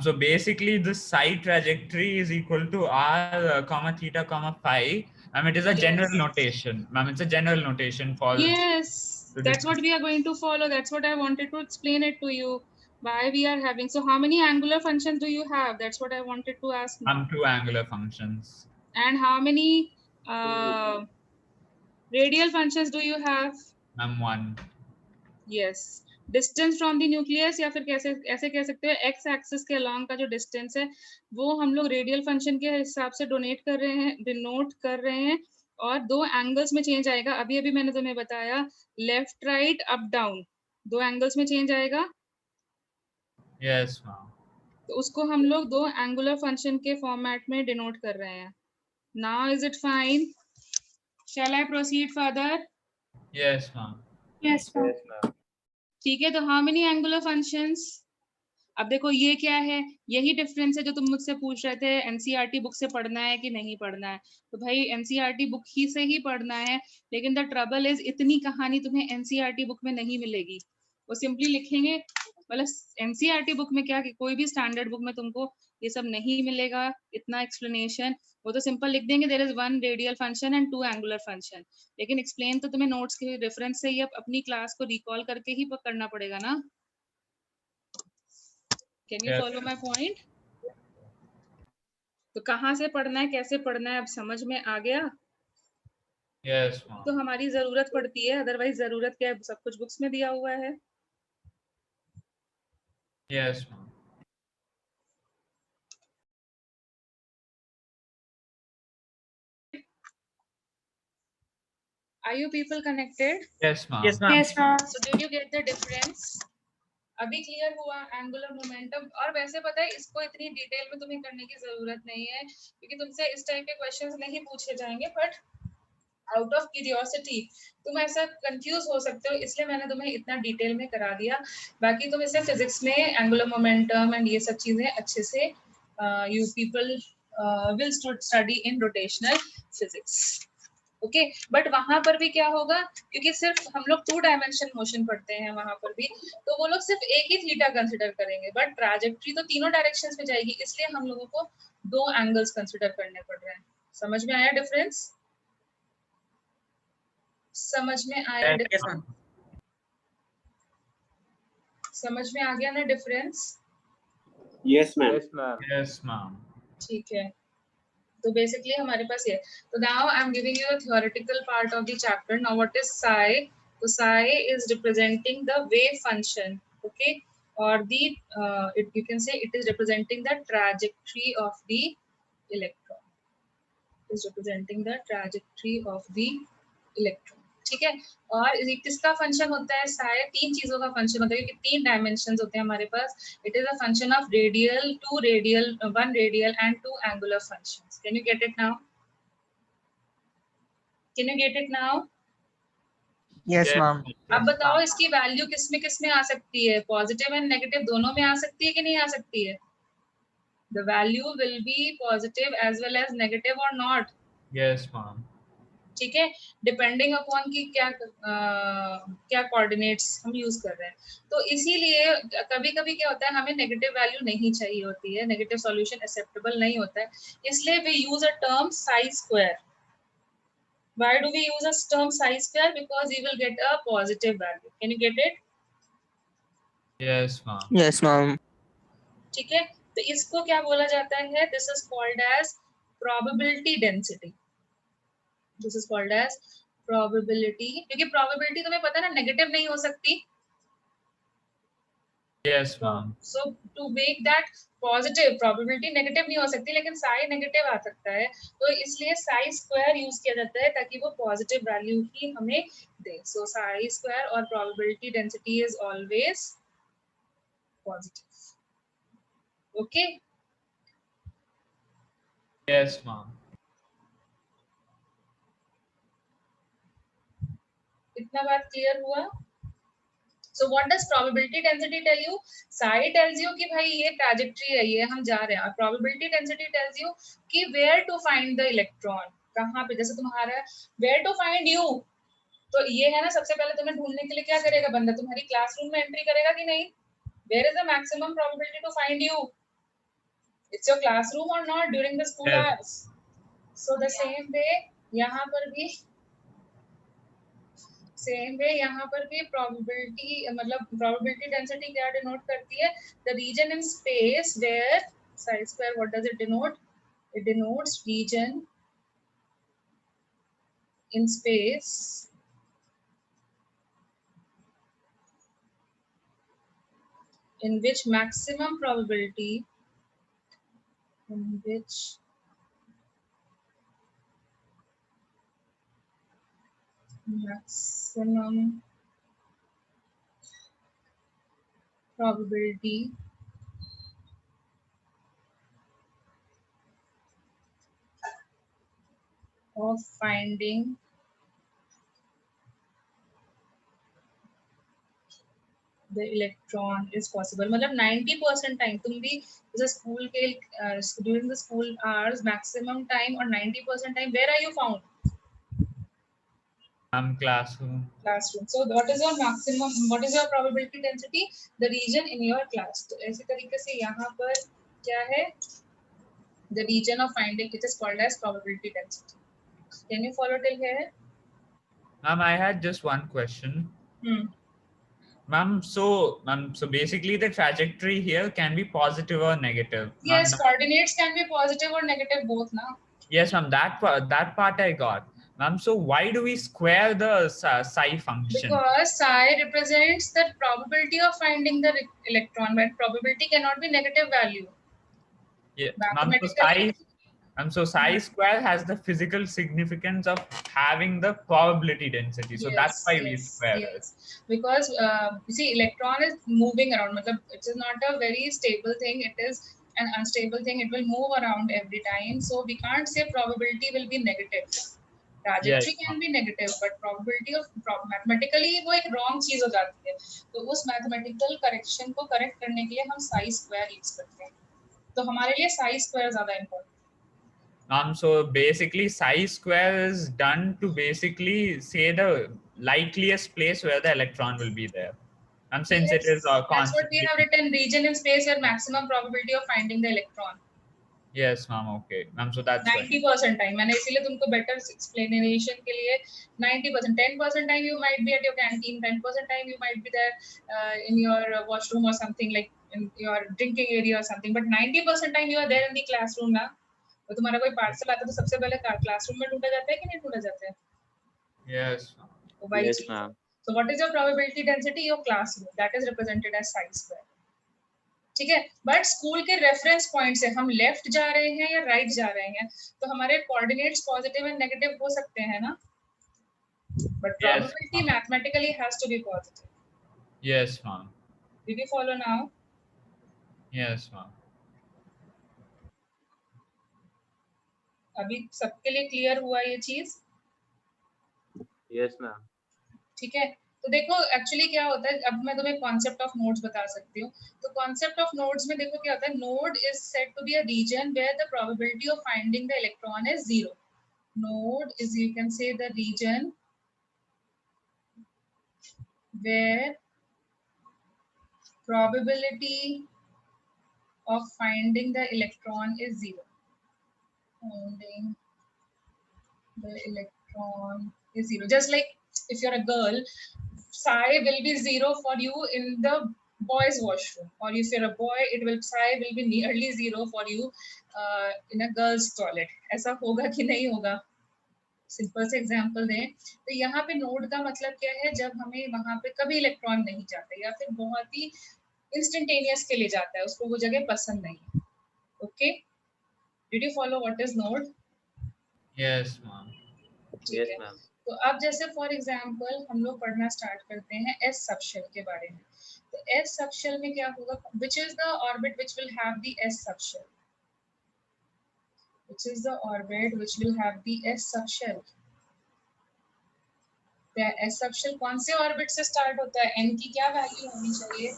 So basically, the psi trajectory is equal to r, comma theta, comma phi. It is a general Yes. notation. Ma'am, it's a general notation for. Yes, that's what we are going to follow. That's what I wanted to explain it to you. Why we are having. So how many angular functions do you have? That's what I wanted to ask now. 2 angular functions. And how many radial functions do you have? 1. Yes. Distance from the nucleus, या फिर कैसे ऐसे कह सकते हो, x axis के along का जो डिस्टेंस है वो हम लोग रेडियल फंक्शन के हिसाब से डिनोट कर रहे हैं, और 2 एंगल्स में चेंज आएगा। अभी अभी मैंने तुम्हें बताया, left right up down 2 angles में चेंज आएगा। Yes, ma'am. तो उसको हम लोग 2 एंगुलर फंक्शन के फॉर्मेट में डिनोट कर रहे हैं। Now is it fine? Shall I proceed further? Yes, ma'am. Yes, ma'am. ठीक है, तो हाउ मेनी एंगुलर फंक्शंस? अब देखो ये क्या है, यही डिफरेंस है जो तुम मुझसे पूछ रहे थे, एनसीईआरटी बुक से पढ़ना है कि नहीं पढ़ना है। तो भाई एनसीईआरटी बुक ही से ही पढ़ना है, लेकिन द ट्रबल इज इतनी कहानी तुम्हें एनसीईआरटी बुक में नहीं मिलेगी। वो सिंपली लिखेंगे, मतलब एनसीईआरटी बुक में क्या, कि कोई भी स्टैंडर्ड बुक में तुमको ये सब नहीं मिलेगा, इतना एक्सप्लेनेशन। वो तो सिंपल लिख देंगे, there is 1 radial function and 2 angular function, लेकिन एक्सप्लेन तो तुम्हें नोट्स के रेफरेंस से ही अपनी क्लास को रिकॉल करके ही करना पड़ेगा ना। Can you Yes. follow my point? तो कहाँ से पढ़ना है, कैसे पढ़ना है, अब समझ में आ गया? Yes, ma'am. तो हमारी जरूरत पड़ती है, अदरवाइज जरूरत क्या है, सब कुछ बुक्स में दिया हुआ है। Yes, ma'am. Are you people connected? Yes, ma'am. Yes, ma'am. Yes, ma'am. So did you get the difference? अभी क्लियर हुआ एंगुलर मोमेंटम? और वैसे पता है इसको इतनी डिटेल में तुम्हें करने की जरूरत नहीं है क्योंकि तुमसे इस टाइप के क्वेश्चंस नहीं पूछे जाएंगे, बट आउट ऑफ क्यूरियोसिटी तुम ऐसा कंफ्यूज हो सकते हो, इसलिए मैंने तुम्हें इतना डिटेल में करा दिया। बाकी तुम इसे फिजिक्स में एंगुलर मोमेंटम एंड ये सब चीजें अच्छे से you people will study in rotational physics. Okay, but वहां पर भी क्या होगा, क्योंकि सिर्फ हम लोग 2 डायमेंशन मोशन पढ़ते हैं वहां पर भी, तो वो लोग सिर्फ एक ही थीटा कंसिडर करेंगे, बट ट्रैजेक्टरी तो तीनों डायरेक्शंस में जाएगी, इसलिए हम लोगों को 2 एंगल्स कंसिडर करने पड़ रहे हैं। समझ में आया डिफरेंस? समझ में आया डिफरेंस? समझ में आ गया ना difference? Yes, ma'am. Yes, ma'am. ठीक है, तो बेसिकली हमारे पास ये, तो now I am giving you a theoretical part of the chapter. Now what is psi? तो psi is representing the wave function, okay, और the you can say it is representing the trajectory of the electron, is representing the trajectory of the electron. ठीक है, और ये किसका function होता है? सारे 3 चीजों का फंक्शन होता है, क्योंकि 3 डायमेंशंस होते हैं हमारे पास। It is a function of radial, 2 radial, 1 radial and 2 angular functions. Can you get it now? Can you get it now? Yes, ma'am. अब बताओ इसकी वैल्यू किस में आ सकती है? पॉजिटिव एंड नेगेटिव दोनों में आ सकती है कि नहीं आ सकती है? The value will be positive as well as negative और नॉट? Yes, ma'am. ठीक है, डिपेंडिंग अपॉन की क्या कोऑर्डिनेट्स हम यूज कर रहे हैं। तो इसीलिए कभी कभी क्या होता है, हमें नेगेटिव वैल्यू नहीं चाहिए होती है, नेगेटिव सॉल्यूशन एक्सेप्टेबल नहीं होता है, इसलिए we use a term psi square. Why do we use a term psi square? Because you will get a positive value. Can you get it? Yes, ma'am. Yes, ma'am. ठीक है, तो इसको क्या बोला जाता है? This is called as probability density. This is called as probability, क्योंकि probability तुम्हें पता है ना नेगेटिव नहीं हो सकती। Yes, ma'am. So to make that positive, probability negative नहीं हो सकती, लेकिन साई नेगेटिव आ सकता है, तो इसलिए साई स्क्वायर यूज किया जाता है ताकि वो पॉजिटिव वैल्यू ही हमें दे। सो साई स्क्वायर और probability density is always positive. Okay, Yes, ma'am. इतना बात क्लियर हुआ? So what does probability density tell you? Psi tells you कि भाई ये trajectory है, ये हम जा रहे हैं, और probability density tells you कि where to find the electron, कहाँ पे, जैसे तुम्हारा where to find you, तो ये है ना, सबसे पहले तुम्हें ढूंढने के लिए क्या करेगा बंदा? तुम्हारी क्लासरूम में एंट्री करेगा कि नहीं? Where is the maximum probability to find you? It's your classroom or not during the school Yes. hours. So the same way यहाँ पर भी यहाँ पर भी प्रोबेबिलिटी, मतलब प्रोबेबिलिटी डेंसिटी क्या डिनोट करती है? The region in space where psi square, what does it denote? It denotes region in space in which maximum probability, in which maximum probability of finding the electron is possible। मतलब 90% time तुम भी जैसे school के during the school hours maximum time और 90% time where are you found? Classroom. Classroom। So what is your maximum, what is your probability density? The region in your class। तो ऐसे तरीके से यहाँ पर क्या है? The region of finding, it is called as probability density। Can you follow till here? Ma'am, I had just one question. Ma'am, so basically the trajectory here can be positive or negative. Yes, coordinates can be positive or negative both now. Yes, ma'am, that part I got. Ma'am, so why do we square the psi function? Because psi represents the probability of finding the electron, but probability cannot be negative value. Yeah, ma'am, so And so psi square has the physical significance of having the probability density. So that's why we square it. Yes. Because you see, electron is moving around. Matlab, it is not a very stable thing. It is an unstable thing. It will move around every time. So we can't say probability will be negative. Trajectory Yes. can be negative, but probability of mathematically वो एक wrong चीज हो जाती है. तो उस mathematical correction को correct करने के लिए हम psi square use करते हैं. तो हमारे लिए psi square ज़्यादा important. So basically psi square is done to basically say the likeliest place where the electron will be there. And since it is That's what we constantly. have written, region in space where maximum probability of finding the electron. Yes, ma'am. Okay, ma'am. So that's 90% time. मैंने इसीलिए तुमको better explanation के लिए 90%, 10% time you might be at your canteen, 10% time you might be there in your washroom or something, like in your drinking area or something. But 90% time you are there in the classroom ना. तो तुम्हारा कोई parcel आता है तो सबसे पहले classroom में ढूंढा जाता है कि नहीं ढूंढा जाता है? Yes. तो वही Yes, cheese. ma'am. So what is your probability density? Your classroom. That is represented as psi square. ठीक है. बट स्कूल के रेफरेंस पॉइंट से हम लेफ्ट जा रहे हैं या राइट जा रहे हैं तो हमारे कोऑर्डिनेट्स पॉजिटिव एंड नेगेटिव हो सकते हैं ना. But probability mathematically has to be positive. Yes, ma'am. Did you follow now? Yes, ma'am. अभी सबके लिए क्लियर हुआ ये चीज? Yes, ma'am. ठीक है. तो देखो एक्चुअली क्या होता है, अब मैं तुम्हें कॉन्सेप्ट ऑफ नोड्स बता सकती हूँ. तो कॉन्सेप्ट ऑफ नोड्स में देखो क्या होता है. Node is said to be a region where the probability of finding the electron is 0. Node is, you can say, the region where probability of finding the electron is 0. Finding the electron is 0. Just like if you're a girl, psi will be 0 for you in the boys washroom, or if you're a boy, psi will be nearly 0 for you in a girl's toilet. ऐसा होगा कि नहीं होगा? Simple से example दें तो यहाँ पे नोड का मतलब क्या है, जब हमें वहां पे कभी इलेक्ट्रॉन नहीं जाता या फिर बहुत ही इंस्टेंटेनियस के लिए जाता है, उसको वो जगह पसंद नहीं. Okay, did you follow what is node? Yes, ma'am. Yes, ma'am. तो अब जैसे फॉर एग्जांपल हम लोग पढ़ना स्टार्ट करते हैं एस सबशेल के बारे में. तो एस सबशेल में क्या होगा, which is the orbit which will have the S subshell, which is the orbit which will have the s subshell. The s subshell कौन से ऑर्बिट से स्टार्ट होता है? n की क्या वैल्यू होनी चाहिए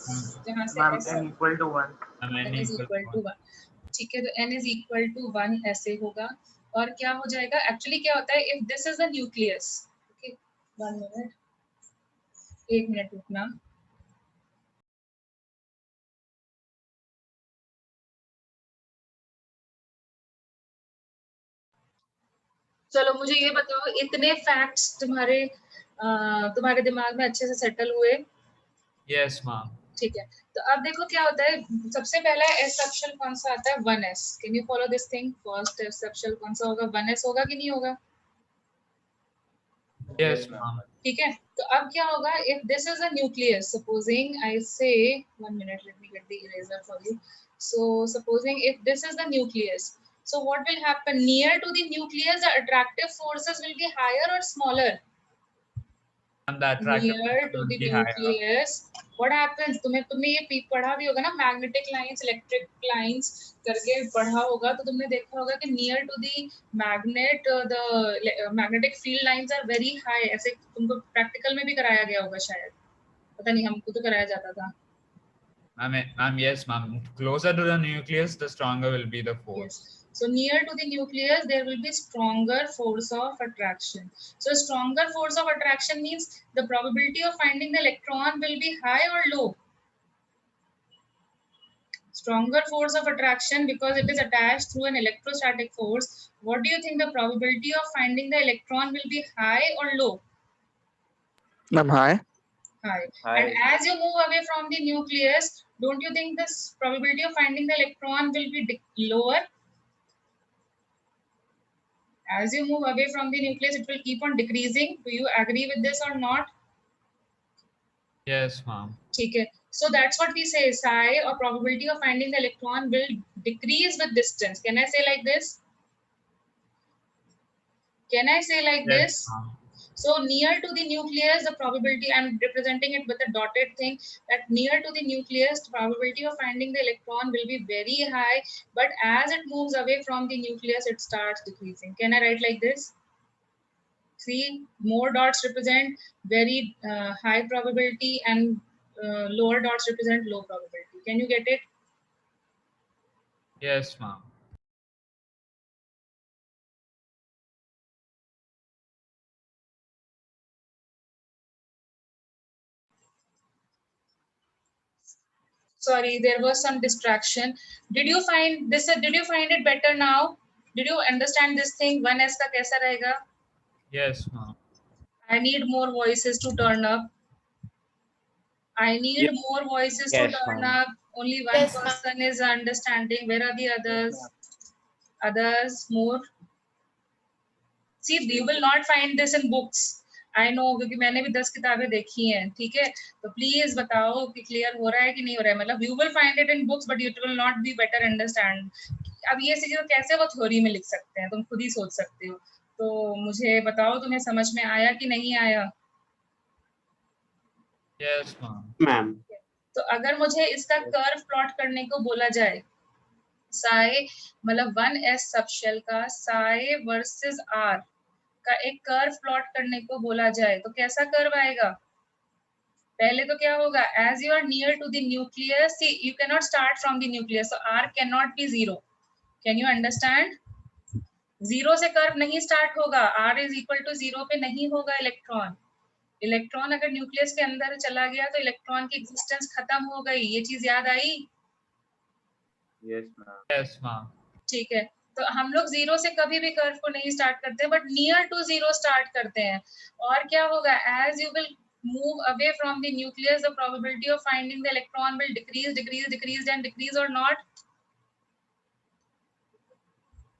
जहां से Ma'am, s n equal to 1. n is equal to 1. ठीक है, तो n is equal to 1 ऐसे होगा. और क्या हो जाएगा, एक्चुअली क्या होता है, if this is the nucleus. Okay, 1 minute, 1 minute रुकना. चलो मुझे ये बताओ, इतने फैक्ट्स तुम्हारे दिमाग में अच्छे से सेटल हुए? Yes, ma'am. ठीक है. तो अब देखो क्या होता है, सबसे पहला एस सबशेल कौन सा आता है? 1s. Can you follow this thing? First S subshell कौन सा होगा? 1s होगा कि नहीं होगा? Yes, ma'am. ठीक है. तो अब क्या होगा, if this is a nucleus, supposing I say 1 minute, let me get the eraser for you. So supposing if this is the nucleus, so what will happen near to the nucleus? The attractive forces will be higher or smaller? And the attractive Near to will the be higher. nucleus, what happens? तुमने ये पढ़ा भी होगा ना, magnetic lines, electric lines करके पढ़ा होगा, तो तुमने देखा होगा कि near to the magnet the magnetic field lines are very high. ऐसे तुमको प्रैक्टिकल में भी कराया गया होगा शायद, पता नहीं, हमको तो कराया जाता था. Ma'am, yes, ma'am. Closer to the nucleus, the stronger will be the force. Yes. So near to the nucleus, there will be stronger force of attraction. So stronger force of attraction means the probability of finding the electron will be high or low. Stronger force of attraction because it is attached through an electrostatic force. What do you think the probability of finding the electron will be high or low? Ma'am, high. High. High. And as you move away from the nucleus, don't you think this probability of finding the electron will be lower? As you move away from the nucleus, it will keep on decreasing. Do you agree with this or not? Yes, ma'am. ठीक है. So that's what we say, psi or probability of finding the electron will decrease with distance. Can I say like this? Can I say like Yes, this? ma'am. So near to the nucleus, the probability, I'm representing it with a dotted thing, that near to the nucleus, the probability of finding the electron will be very high, but as it moves away from the nucleus, it starts decreasing. Can I write like this? See, more dots represent very high probability and lower dots represent low probability. Can you get it? Yes, ma'am. Sorry, there was some distraction. Did you find this? Did you find it better now? Did you understand this thing? 1s का कैसा रहेगा? Yes, ma'am. I need more voices to turn up. I need Yes. more voices to Yes, turn ma'am. up. Only one person is understanding. Where are the others? Others, more. See, you will not find this in books. I know, क्योंकि मैंने भी 10 किताबें देखी हैं, ठीक है? तो please बताओ कि क्लियर हो रहा है कि नहीं हो रहा है. मतलब you will find it in books, but it will not be better understand. अब ये चीजें कैसे वो थ्योरी में लिख सकते हैं? तुम खुद ही सोच सकते हो. तो मुझे बताओ तुम्हें समझ में आया कि नहीं आया? Yes, ma'am. Ma'am. तो अगर मुझे इसका कर्व प्लॉट करने को बोला जाए, साई मतलब 1s सबशेल का साई वर्सेस r का एक कर्व प्लॉट करने को बोला जाए तो कैसा कर्व आएगा? पहले तो क्या होगा? As you are near to the nucleus, see you can not start from the nucleus, so r can not be 0. Can you understand? 0 से कर्व नहीं स्टार्ट होगा. r इज इक्वल टू 0 पे नहीं होगा इलेक्ट्रॉन. इलेक्ट्रॉन अगर nucleus के अंदर चला गया तो इलेक्ट्रॉन की एग्जिस्टेंस खत्म हो गई. ये चीज याद आई? Yes, ma'am. Yes, ma'am. ठीक है. तो हम लोग 0 से कभी भी कर्व को नहीं स्टार्ट करते, बट नियर टू 0 स्टार्ट करते हैं. और क्या होगा? As you will move away from the nucleus, the probability of finding the electron will decrease and decrease or not.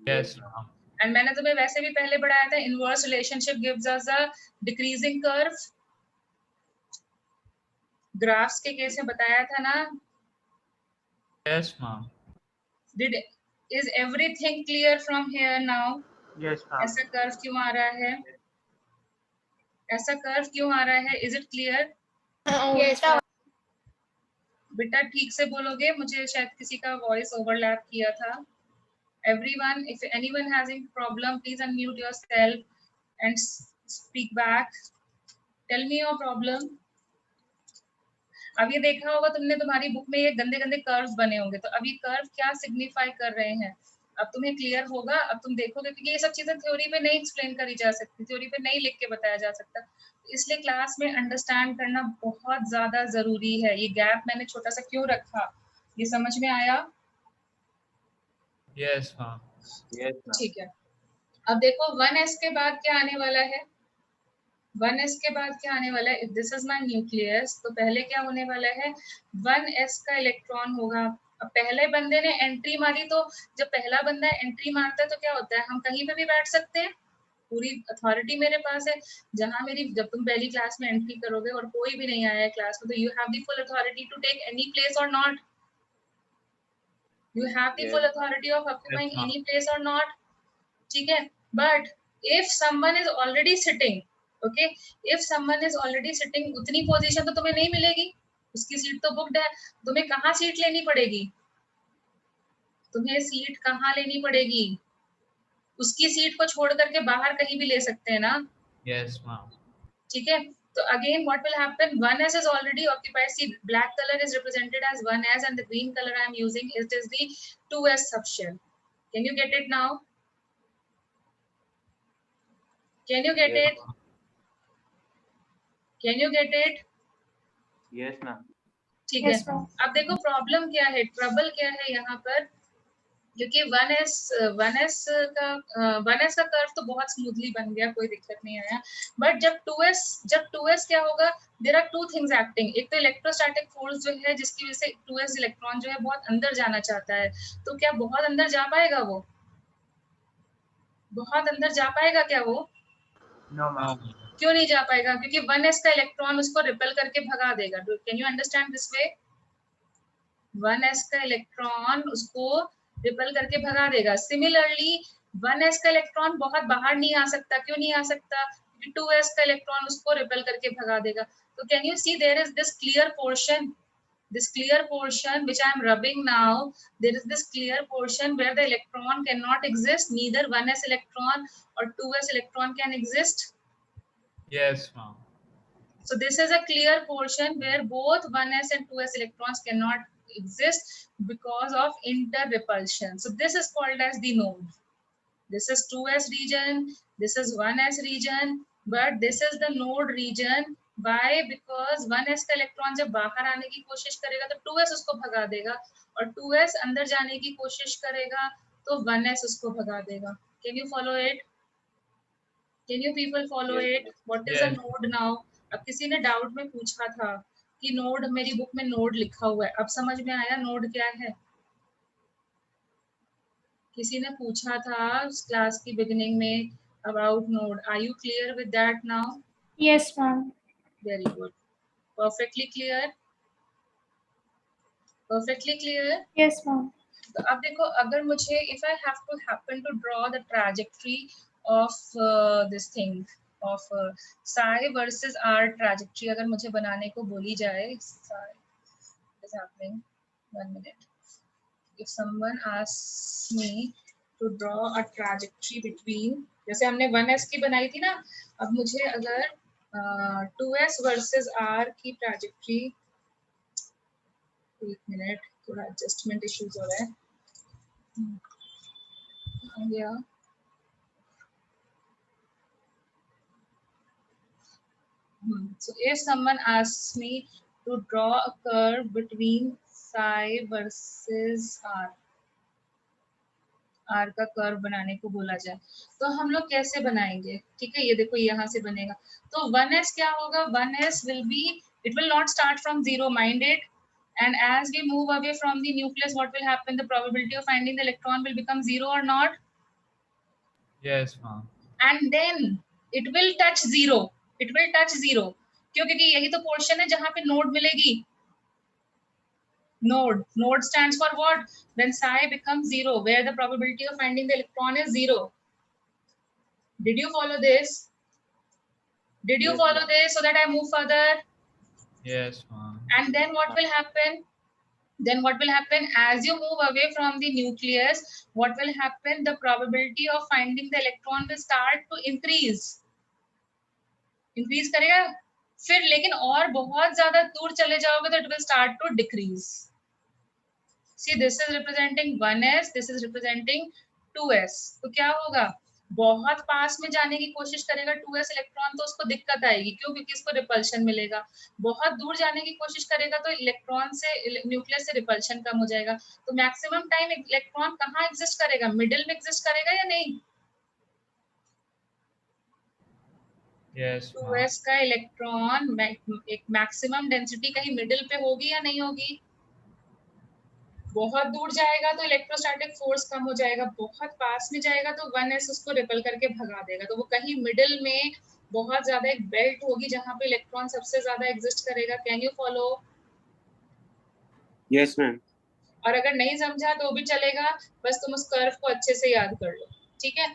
Yes, ma'am. And मैंने तुम्हें वैसे भी पहले पढ़ाया था, inverse relationship gives us a decreasing curve. Graphs के case में बताया था ना. Yes, ma'am. Is everything clear from here now? Yes, ma'am. ऐसा कर्व क्यों आ रहा है? ऐसा कर्व क्यों आ रहा है? Is it clear? Yes, बेटा ठीक से बोलोगे, मुझे शायद किसी का वॉइस ओवरलैप किया था. Everyone, if anyone having problem, please unmute yourself and speak back. Tell me your problem. अब ये देखा होगा तुमने, तुम्हारी बुक में ये गंदे गंदे कर्व्स बने होंगे, तो अब ये कर्व क्या सिग्निफाई कर रहे हैं अब तुम्हें क्लियर होगा. अब तुम देखोगे, क्योंकि ये सब चीजें थ्योरी में नहीं एक्सप्लेन करी जा सकती, थ्योरी पे नहीं लिख के बताया जा सकता, इसलिए क्लास में अंडरस्टैंड करना बहुत ज्यादा जरूरी है. ये गैप मैंने छोटा सा क्यों रखा, ये समझ में आया? Yes, ma'am. Yes, ma'am. ठीक है. अब देखो 1s के बाद क्या आने वाला है? 1s के बाद क्या आने वाला है? If this is my nucleus, तो पहले क्या होने वाला है? 1s का इलेक्ट्रॉन होगा. अब पहले बंदे ने एंट्री मारी, तो जब पहला बंदा एंट्री मारता है तो क्या होता है? हम कहीं पे भी बैठ सकते हैं. पूरी अथॉरिटी मेरे पास है. जहां मेरी, जब तुम पहली क्लास में एंट्री करोगे और कोई भी नहीं आया है क्लास में, तो you have the full authority to take any place और not. You have the Yes. full authority of occupying Yes, ma'am. any place or not. ठीक है. But if someone is already sitting, okay, if someone is already sitting, उतनी position तो तुम्हें नहीं मिलेगी, उसकी seat तो बुक्ड है. तुम्हें कहाँ सीट लेनी पड़ेगी? तुम्हें सीट कहाँ लेनी पड़ेगी? उसकी सीट को छोड़ करके बाहर कहीं भी ले सकते हैं ना. Yes, ma'am. ठीक है. So again, what will happen? 1s is already occupied. See, black color is represented as 1s, and the green color I am using it is the 2s subshell. Can you get it now? Can you get Yes, it? ma'am. Can you get it? Yes, ma'am. ठीक है. Yes, ma'am. अब देखो problem क्या है, trouble क्या है यहाँ पर, क्योंकि 1s का कर्व तो बहुत स्मूथली बन गया, कोई दिक्कत नहीं आया. बट जब 2s क्या होगा? There are two things acting. एक तो इलेक्ट्रोस्टैटिक फोर्स जो है, जिसकी वजह से 2s इलेक्ट्रॉन जो है बहुत अंदर जाना चाहता है. तो क्या बहुत अंदर जा पाएगा वो? बहुत अंदर जा पाएगा क्या वो? No, ma'am. No. क्यों नहीं जा पाएगा? क्योंकि 1s का इलेक्ट्रॉन उसको रिपेल करके भगा देगा. Can you understand this way? 1s का इलेक्ट्रॉन उसको रिपेल करके भगा देगा. सिमिलरली 1s का इलेक्ट्रॉन बहुत बाहर नहीं आ सकता. क्यों नहीं आ सकता? क्योंकि 2s का इलेक्ट्रॉन उसको रिपेल करके भगा देगा. तो can you see there is this clear portion, this clear portion which I am rubbing now, there is this clear portion where the electron cannot exist, neither 1s electron or 2s electron can exist. Yes, ma'am. So this is a clear portion where both 1s and 2s electrons cannot exist because of interrepulsion. So this is called as the node. This is 2s region, this is 1s region, but this is the node region. Why? Because 1s का electron जब बाहर आने की कोशिश करेगा तो 2s उसको भगा देगा, और 2s अंदर जाने की कोशिश करेगा तो 1s उसको भगा देगा. Can you follow it? Can you people follow Yes, it? What is a Yes. node now? अब किसी ने डाउट में पूछा था कि नोड, मेरी बुक में नोड लिखा हुआ है, अब समझ में आया नोड क्या है? किसी ने पूछा था क्लास की बिगिनिंग में about node. Are you clear with that now? Yes, ma'am. Very good. Perfectly clear. Perfectly clear. Yes, ma'am. तो अब देखो, अगर मुझे if I have to happen to draw the trajectory of this thing of psi versus r trajectory, अगर मुझे बनाने को बोली जाए, psi is happening. 1 minute. If someone asks me to draw a trajectory between, जैसे हमने 1s की बनाई थी ना, अब मुझे अगर 2s वर्सेस r की ट्रैजेक्टरी, एक मिनट, थोड़ा एडजस्टमेंट इश्यूज हो रहा है. Yeah. So if someone asks me to draw a curve between psi versus r, r का कर्व बनाने को बोला जाए तो हम लोग कैसे बनाएंगे? ठीक है, ये देखो यहाँ से बनेगा. तो 1s क्या होगा? 1s will be, it will not start from zero, mind it. And as we move away from the nucleus, what will happen? The probability of finding the electron will become zero or not? Yes, ma'am. And then it will touch zero. It will touch zero. क्यों? क्योंकि यही तो portion है जहाँ पे node मिलेगी. Node stands for what? When psi becomes zero, where the probability of finding the electron is zero. Did you follow this? Did you Yes, follow ma'am. this so that I move further? Yes, ma'am. And then what will happen? Then what will happen? As you move away from the nucleus, what will happen? The probability of finding the electron will start to increase. Increase करेगा. फिर लेकिन और बहुत ज्यादा दूर चले जाओगे तो it will start to decrease. See, this is representing 1s, this is representing 2s. तो क्या होगा? बहुत पास में जाने की कोशिश करेगा 2s इलेक्ट्रॉन तो उसको दिक्कत आएगी. क्यों? क्योंकि इसको रिपल्शन मिलेगा. बहुत दूर जाने की कोशिश करेगा तो इलेक्ट्रॉन से, न्यूक्लियस से रिपल्शन कम हो जाएगा. तो मैक्सिमम टाइम इलेक्ट्रॉन कहाँ एग्जिस्ट करेगा? मिडिल में एग्जिस्ट करेगा या नहीं? Yes, ma'am. 2s का इलेक्ट्रॉन एक मैक्सिमम डेंसिटी कहीं मिडिल पे होगी या नहीं होगी? बहुत दूर जाएगा तो इलेक्ट्रोस्टैटिक फोर्स कम हो जाएगा. बहुत पास में जाएगा तो 1s उसको रिपेल करके भगा देगा. तो वो कहीं मिडिल में बहुत ज्यादा एक बेल्ट होगी जहां पे इलेक्ट्रॉन सबसे ज्यादा एग्जिस्ट करेगा. Can you follow? Yes, ma'am. और अगर नहीं समझा तो भी चलेगा, बस तुम उस कर्व को अच्छे से याद कर लो. ठीक है,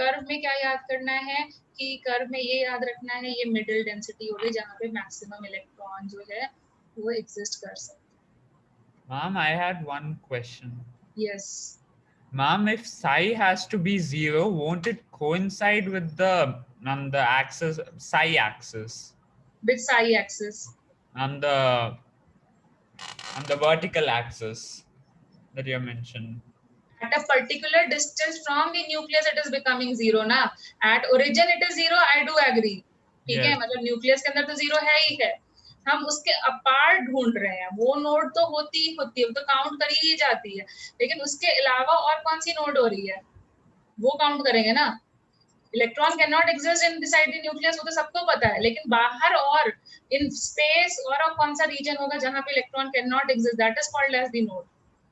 कर्व में क्या याद करना है कि कर्व में ये याद रखना है, ये मिडिल डेंसिटी होगी जहाँ पे मैक्सिमम इलेक्ट्रॉन जो है वो एग्जिस्ट कर सकते. Ma'am, I had one question. Yes. Ma'am, if psi has to be zero, won't it coincide with the axis, psi axis, With psi axis. on the vertical axis that you mentioned? At a particular distance from the nucleus it is becoming zero ना. At origin it is zero, I do agree. ठीक है, Yes. मतलब nucleus के अंदर तो zero है ही है. हम उसके अपार्ट ढूंढ रहे हैं. वो नोड तो होती है, वो तो काउंट करी ही जाती है, लेकिन उसके अलावा और कौन सी नोड हो रही है वो काउंट करेंगे ना. Electron can not exist in side the nucleus, वो तो सबको पता है, लेकिन बाहर और इन स्पेस और कौन सा रीजन होगा जहां पे electron can not exist, that is called as the node.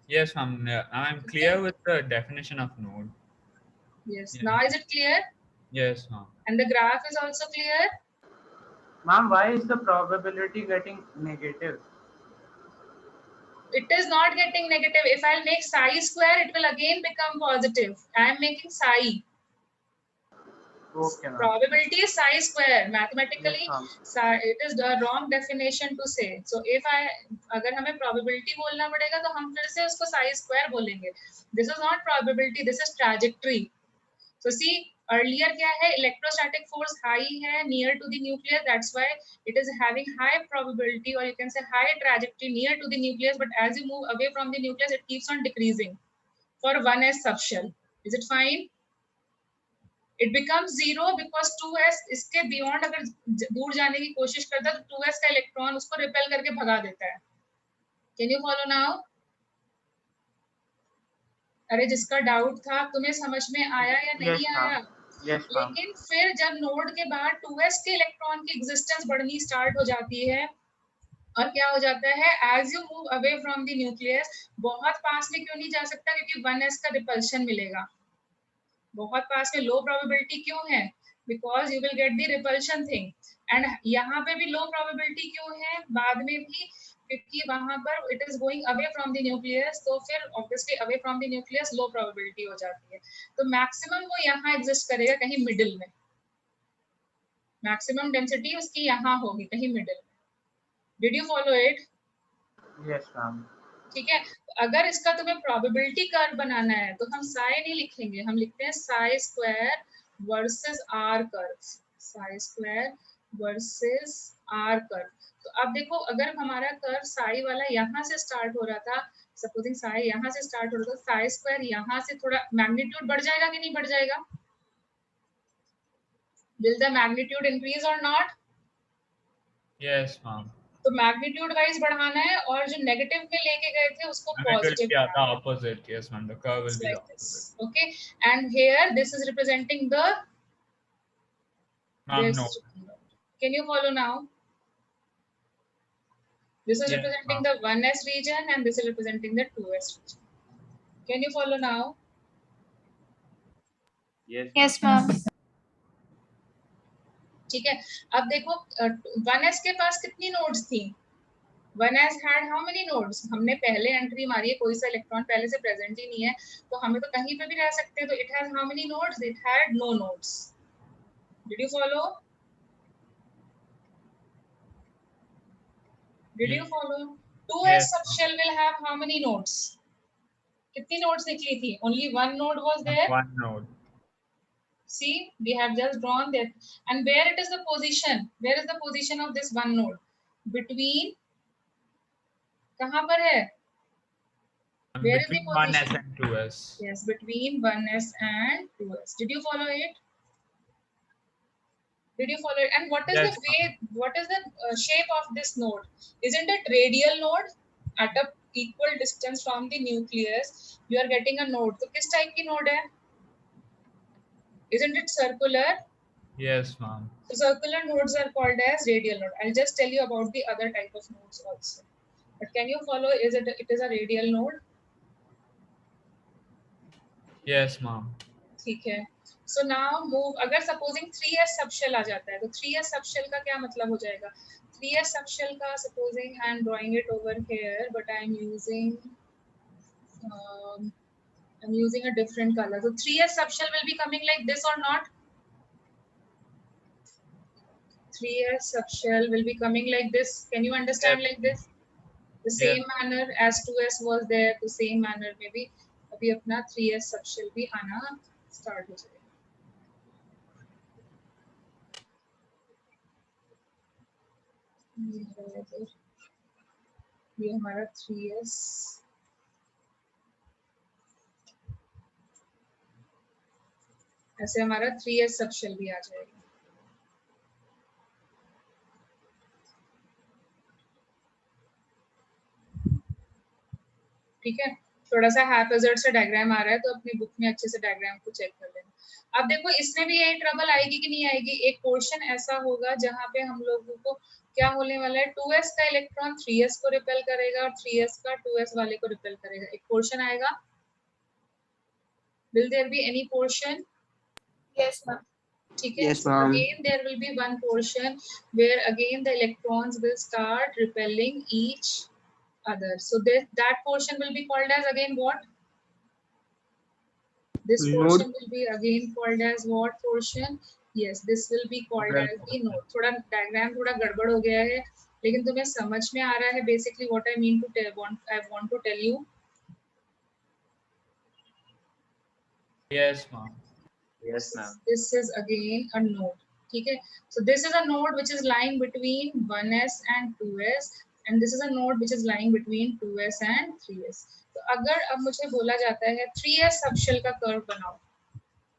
Yes, ma'am. I'm clear with the definition of node. Yes. Yeah. Now is it clear? Yes, ma'am. And the graph is also clear? Ma'am, why is the probability getting negative? it is not getting negative. If I'll make psi square, it will again become positive. I am making psi. Okay, ma'am. Probability is psi square. Yes, Mathematically, ma'am. it is the wrong definition to say. So if अगर हमें probability बोलना पड़ेगा तो हम फिर से उसको psi square बोलेंगे. This is not probability. This is trajectory. So see, earlier क्या है, electrostatic force high है near to the nucleus. That's why it is having high probability, or you can say high trajectory near to the nucleus. But as you move away from the nucleus, it keeps on decreasing for 1s subshell. Is it fine? It becomes 0 because 2s इसके beyond अगर दूर जाने की कोशिश करता है तो 2s का इलेक्ट्रॉन उसको रिपेल करके भगा देता है. Can you follow now? अरे जिसका डाउट था तुम्हें समझ में आया या नहीं Yes, आया? ma'am. Yes, ma'am. लेकिन फिर जब नोड के बाद 2s के इलेक्ट्रॉन की एग्जिस्टेंस बढ़नी स्टार्ट हो जाती है और क्या हो जाता है, as you move away from the nucleus, बहुत पास में क्यों नहीं जा सकता, क्योंकि 1s का रिपल्शन मिलेगा. बहुत पास में लो प्रोबेबिलिटी क्यों है? Because you will get the repulsion thing. And यहाँ पे भी लो प्रोबेबिलिटी क्यों है बाद में भी? क्योंकि वहां पर it is going away from the nucleus, तो फिर obviously away from the nucleus low probability हो जाती है. तो मैक्सिमम वो यहाँ एग्जिस्ट करेगा कहीं मिडिल में. मैक्सिमम डेंसिटी उसकी यहाँ होगी कहीं मिडिल में. Did you follow it? Yes, ma'am. ठीक है. अगर इसका तुम्हें प्रोबेबिलिटी कर्व बनाना है तो हम साई नहीं लिखेंगे, हम लिखते हैं psi square versus r curve. Psi square versus r curve. तो अब देखो, अगर हमारा कर्व साई वाला यहाँ से स्टार्ट हो रहा था, सपोजिंग साई यहाँ से स्टार्ट हो रहा था, साई स्क्वायर यहाँ से थोड़ा मैग्नीट्यूड बढ़ जाएगा कि नहीं बढ़ जाएगा? विल द मैग्नीट्यूड इंक्रीज और नॉट? Yes, ma'am. तो मैग्नीट्यूड वाइज बढ़ाना है और जो नेगेटिव में लेके गए थे उसको And it will positive be the बनाना है. opposite. Yes, ma'am. The curve will be the Like this. opposite. Okay, and here this is representing the Ma'am, this no. node. Can you follow now? This is Yes, representing ma'am. the 1s region and this is representing the 2s region. Can you follow now? Yes. Yes, ma'am. ठीक है. अब देखो 1s के पास कितनी nodes थी? 1s had how many nodes? हमने पहले entry मारी है, कोई सा इलेक्ट्रॉन पहले से प्रेजेंट ही नहीं है, तो हमें तो कहीं पे भी रह सकते हैं. तो it has how many nodes? It had no nodes. Did you follow? Did you Yes. follow? 2s Yes. subshell will have how many nodes? कितनी nodes निकली थी? Only one node was there. One node. See, we have just drawn that. And where it is the position? Where is the position of this one node? Between, कहाँ पर है? Where is the Between 1s position? and 2s. Yes, between 1s and 2s. Did you follow it? Did you follow it? And what is Yes, the way? What is the shape of this node? Isn't it radial node? At a equal distance from the nucleus, you are getting a node. तो किस type की node है? Isn't it circular? Yes, ma'am. So circular nodes are called as radial node. I'll just tell you about the other type of nodes also. But can you follow? It is a radial node? Yes, ma'am. ठीक है. So now move. अगर supposing 3s subshell आ जाता है तो 3s subshell का क्या मतलब हो जाएगा? 3s subshell का supposing I am drawing it over here, but I am using a different color. So 3s subshell will be coming like this or not? 3s subshell will be coming like this. Can you understand Yes. like this? The same manner as 2s was there, the same manner maybe अभी अपना 3s subshell भी आना start हो जाएगा. ये हमारा 3s ऐसे हमारा 3s सबशेल भी आ जाएगा. ठीक है. थोड़ा सा हैपहैज़र्ड से डायग्राम आ रहा है तो अपनी बुक में अच्छे से डायग्राम को चेक कर लेना. अब देखो इसमें भी यही ट्रबल आएगी कि नहीं आएगी. एक पोर्शन ऐसा होगा जहां पे हम लोगों को क्या होने वाला है, 2s का इलेक्ट्रॉन 3s को रिपेल करेगा और 3s का 2s वाले को रिपेल करेगा. एक पोर्शन आएगा. Will there be any portion? Yes, ma'am. ठीक है. Yes, ma'am. Again there will be one portion where again the electrons will start repelling each other. So that portion will be called as again what? This portion will be again called as what portion? Yes, this will be called as the node. थोड़ा diagram थोड़ा गड़बड़ हो गया है, लेकिन तुम्हें समझ में आ रहा है basically what I mean to tell, I want to tell you. Yes, ma'am. Yes, ma'am. This is again a node. ठीक है? So this is a node which is lying between 1s and 2s, and this is a node which is lying between 2s and 3s. तो अगर अब मुझे बोला जाता है 3s subshell का कर्व बनाओ,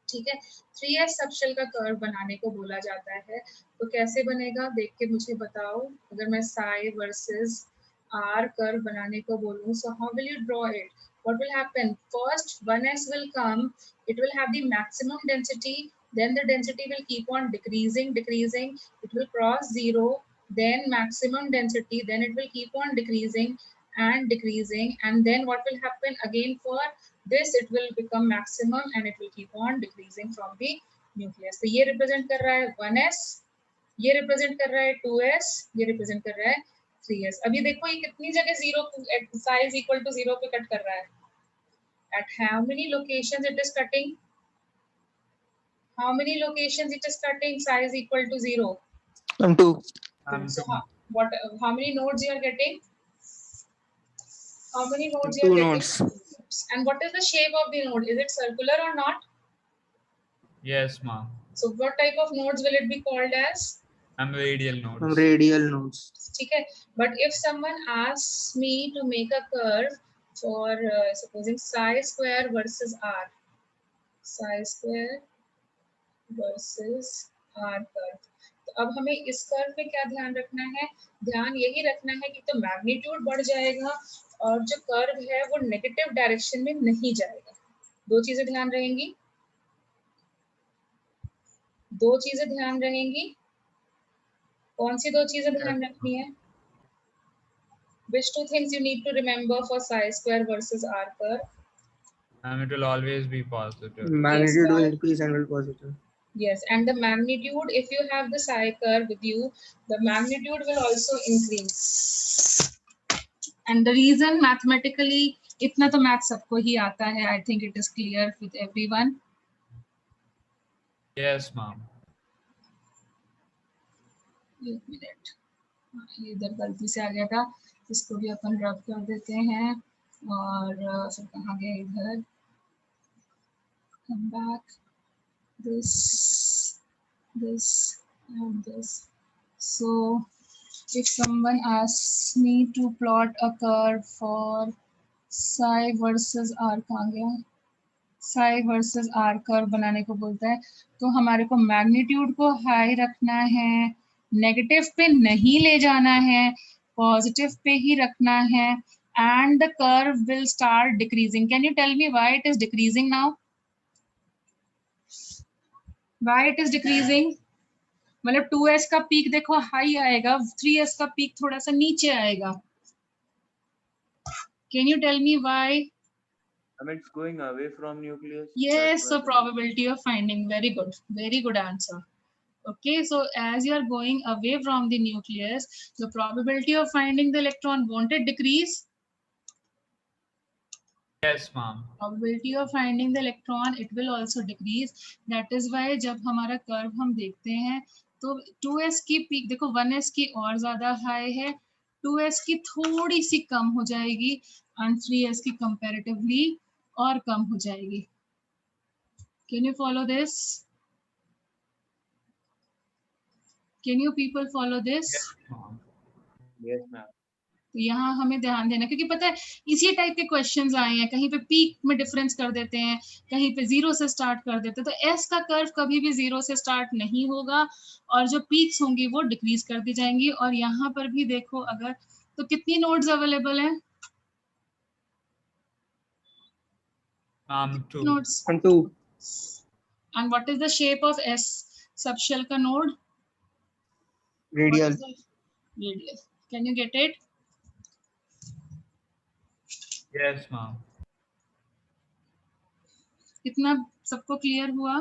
ठीक है, 3s सबशेल का कर्व बनाने को बोला जाता है, तो कैसे बनेगा देख के मुझे बताओ. अगर मैं psi वर्सेस r कर्व बनाने को बोलूं, so how will you draw it? What will happen? First 1s will come, it will have the maximum density, then the density will keep on decreasing, it will cross 0, then maximum density, then it will keep on decreasing, and then what will happen again for this? It will become maximum and it will keep on decreasing from the nucleus. तो ये represent कर रहा है 1s, ये represent कर रहा है 2s, ये represent कर रहा है 3s. अभी देखो ये कितनी जगह 0 psi is equal to 0 पे कट कर रहा है. At how many locations it is cutting? How many locations it is cutting? Psi is equal to 0. 2. So how many nodes you are getting? How many nodes you 2 are getting? nodes. And what is the shape of the node? Is it circular or not? Yes, ma'am. So what type of nodes will it be called as? Radial nodes. Radial nodes. Okay. But if someone asks me to make a curve for supposing psi square versus r, psi square versus r curve, तो अब हमें इस curve पे क्या ध्यान रखना है? ध्यान यही रखना है कि तो मैग्नीट्यूड बढ़ जाएगा और जो कर्व है वो नेगेटिव डायरेक्शन में नहीं जाएगा. दो चीजें ध्यान रहेंगी, दो चीजें ध्यान रहेंगी. कौन सी दो चीजें ध्यान रखनी है? Which two things you need to remember for psi square versus r curve? It will always be positive. Magnitude will Yes, increase and will positive. Yes, and the magnitude, if you have the psi curve with you, the magnitude will also increase. And the reason mathematically, इतना तो math सबको ही आता है. I think it is clear with everyone. Yes, ma'am. एक minute, ये इधर गलती से आ गया था, इसको भी अपन रब कर देते हैं. और फिर कहाँ गए इधर? Come back. This, and this. So if someone asks me to plot a curve for psi versus r, कहाँ गया? psi versus r curve बनाने को बोलता है, तो हमारे को मैग्नीट्यूड को हाई रखना है, नेगेटिव पे नहीं ले जाना है, पॉजिटिव पे ही रखना है, and the curve will start decreasing. Can you tell me why it is decreasing now? Why it is decreasing? मतलब 2s का पीक देखो हाई आएगा, 3s का पीक थोड़ा सा नीचे आएगा. Can you tell me why? It's going away from nucleus. Yes, That's so why. probability of finding. Very good answer. Okay, so as you are going away from the nucleus, the probability of finding the electron, won't it decrease? Yes, ma'am. Probability of finding the electron, it will also decrease. That is why जब हमारा curve हम देखते हैं तो 2s की peak देखो 1s की और ज्यादा हाई है, 2s की थोड़ी सी कम हो जाएगी, and 3s की comparatively और कम हो जाएगी. Can you follow this? Can you people follow this? Yes, ma'am. Yes, ma'am. तो यहाँ हमें ध्यान देना, क्योंकि पता है इसी टाइप के क्वेश्चंस आए हैं, कहीं पे पीक में डिफरेंस कर देते हैं, कहीं पे 0 से स्टार्ट कर देते हैं. तो एस का कर्व कभी भी 0 से स्टार्ट नहीं होगा और जो पीक्स होंगी वो डिक्रीज कर दी जाएंगी. और यहाँ पर भी देखो अगर, तो कितनी नोड्स अवेलेबल हैं? 2. Nodes. And 2. And what is the shape of S subshell का node? Radial. Radial. Can you get it? Yes, ma'am. कितना सबको क्लियर हुआ?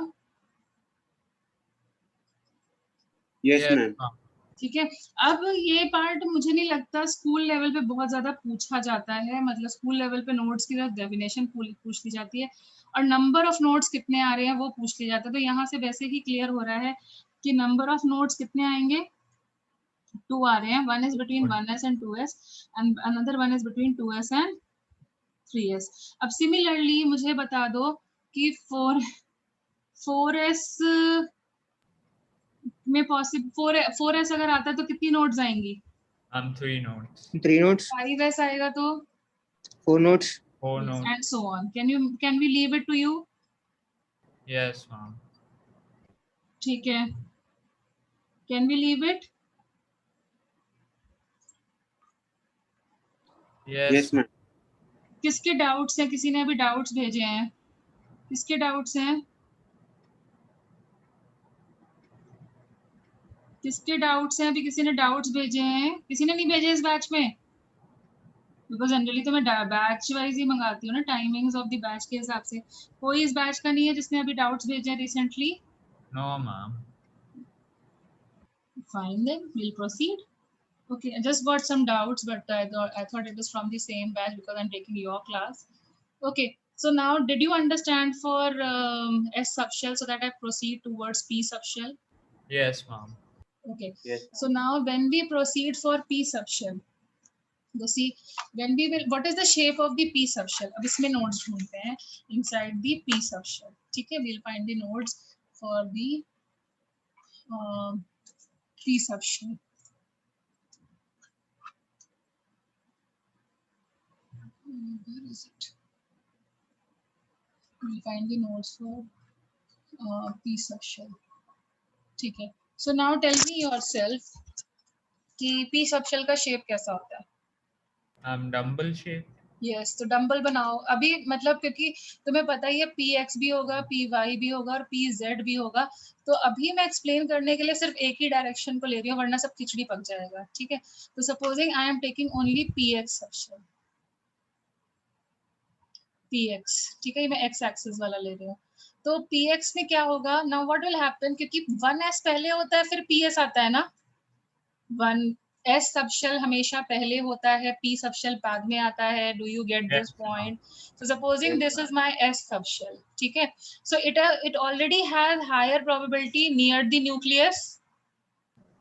Yes, Yes, ma'am. ma'am. ठीक है। अब ये पार्ट मुझे नहीं लगता स्कूल लेवल पे बहुत ज्यादा पूछा जाता है, मतलब स्कूल लेवल पे नोट्स की डेफिनेशन पूछ ली जाती है और नंबर ऑफ नोट्स कितने आ रहे हैं वो पूछ लिया जाता है। तो यहाँ से वैसे ही क्लियर हो रहा है कि नंबर ऑफ नोट्स कितने आएंगे, 2 आ रहे हैं। 1 is between 1s and 2s and another one is between 2s and 3s। अब सिमिलरली मुझे बता दो कि 4s में पॉसिबल 4s अगर आता है तो कितनी नोट्स आएंगी? 3 notes. 3 notes, 5s आएगा तो 4 notes. 4 notes. and so on. Can we leave it to you? Yes, ma'am. ठीक है, can we leave it? Yes, ma'am. किसके डाउट्स हैं? किसी ने अभी डाउट्स भेजे हैं? किसके डाउट्स हैं? किसके डाउट्स हैं? अभी किसी ने डाउट्स भेजे हैं? किसी ने नहीं भेजे इस बैच में? बिकॉज जनरली तो मैं बैच वाइज ही मंगाती हूँ ना, टाइमिंग्स ऑफ द बैच के हिसाब से। कोई इस बैच का नहीं है जिसने अभी डाउट्स भेजे हैं recently? No, ma'am. Fine, then we'll proceed. Okay, I just got some doubts, but I thought it was from the same batch because I'm taking your class. Okay, so now did you understand for S subshell so that I proceed towards P subshell? Yes, ma'am. Okay, Yes. so now when we proceed for P subshell, so see when we will, what is the shape of the P subshell? अब इसमें nodes ढूंढते हैं inside the P subshell. ठीक है, we'll find the nodes for the P subshell. Where is it? We'll find the nodes for P subshell. ठीक है, so now tell me yourself कि P subshell का shape कैसा होता है? Dumbbell shape. Yes, तो डंबल बनाओ अभी, मतलब क्योंकि तुम्हें पता ही है PX भी होगा, PY भी होगा और PZ भी होगा, तो अभी मैं एक्सप्लेन करने के लिए सिर्फ एक ही डायरेक्शन को ले रही हूँ वरना सब खिचड़ी पक जाएगा। ठीक है, तो supposing I am taking only PX subshell, PX, ठीक है, मैं एक्स एक्सिस वाला ले रही हूँ। तो PX में क्या होगा, नाउ व्हाट विल हैपन, क्योंकि 1s पहले होता है फिर PS आता है ना, 1s सबशेल हमेशा पहले होता है, P सबशेल बाद में आता है। Do you get this point? So supposing this is my S subshell, ठीक है, so it already has higher probability near the nucleus,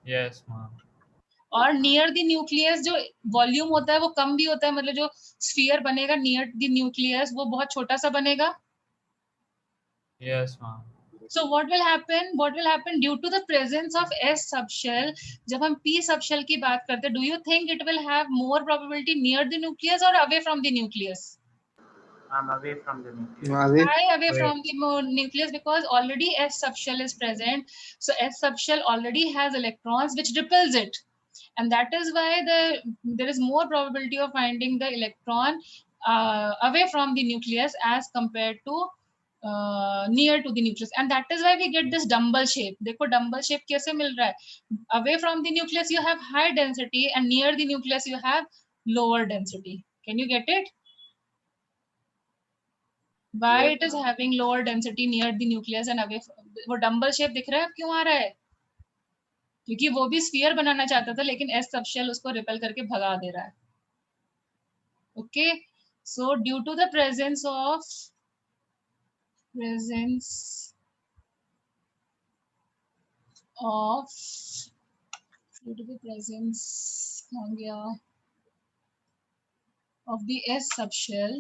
Yes, ma'am. और नियर द न्यूक्लियस जो वॉल्यूम होता है वो कम भी होता है, मतलब जो स्फीयर बनेगा नियर द न्यूक्लियस वो बहुत छोटा सा बनेगा। Yes, ma'am. So what will happen? What will happen due to the presence of S subshell? जब हम P subshell की बात करते हैं, do you think it will have more probability near the nucleus or away from the nucleus? I'm away from the nucleus. Why away from the nucleus? Because already S subshell is present. So S subshell already has electrons which repels it, and that is why there is more probability of finding the electron away from the nucleus as compared to near to the nucleus, and that is why we get this dumbbell shape. देखो dumbbell shape कैसे मिल रहा है? Away from the nucleus you have high density and near the nucleus you have lower density. Can you get it? Why Yes, it is having lower density near the nucleus and away from, वो dumbbell shape दिख रहा है अब क्यों आ रहा है? क्योंकि वो भी स्फीयर बनाना चाहता था लेकिन S सबशेल उसको रिपेल करके भगा दे रहा है। Okay, so due to the presence of due to the presence of the S subshell,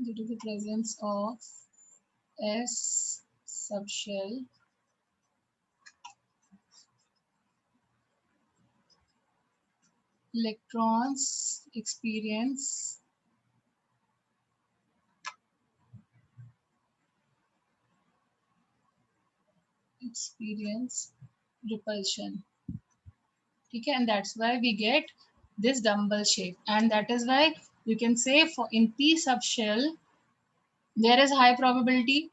due to the presence of S subshell, electrons experience repulsion. Okay, and that's why we get this dumbbell shape, and that is why you can say for in P subshell there is high probability.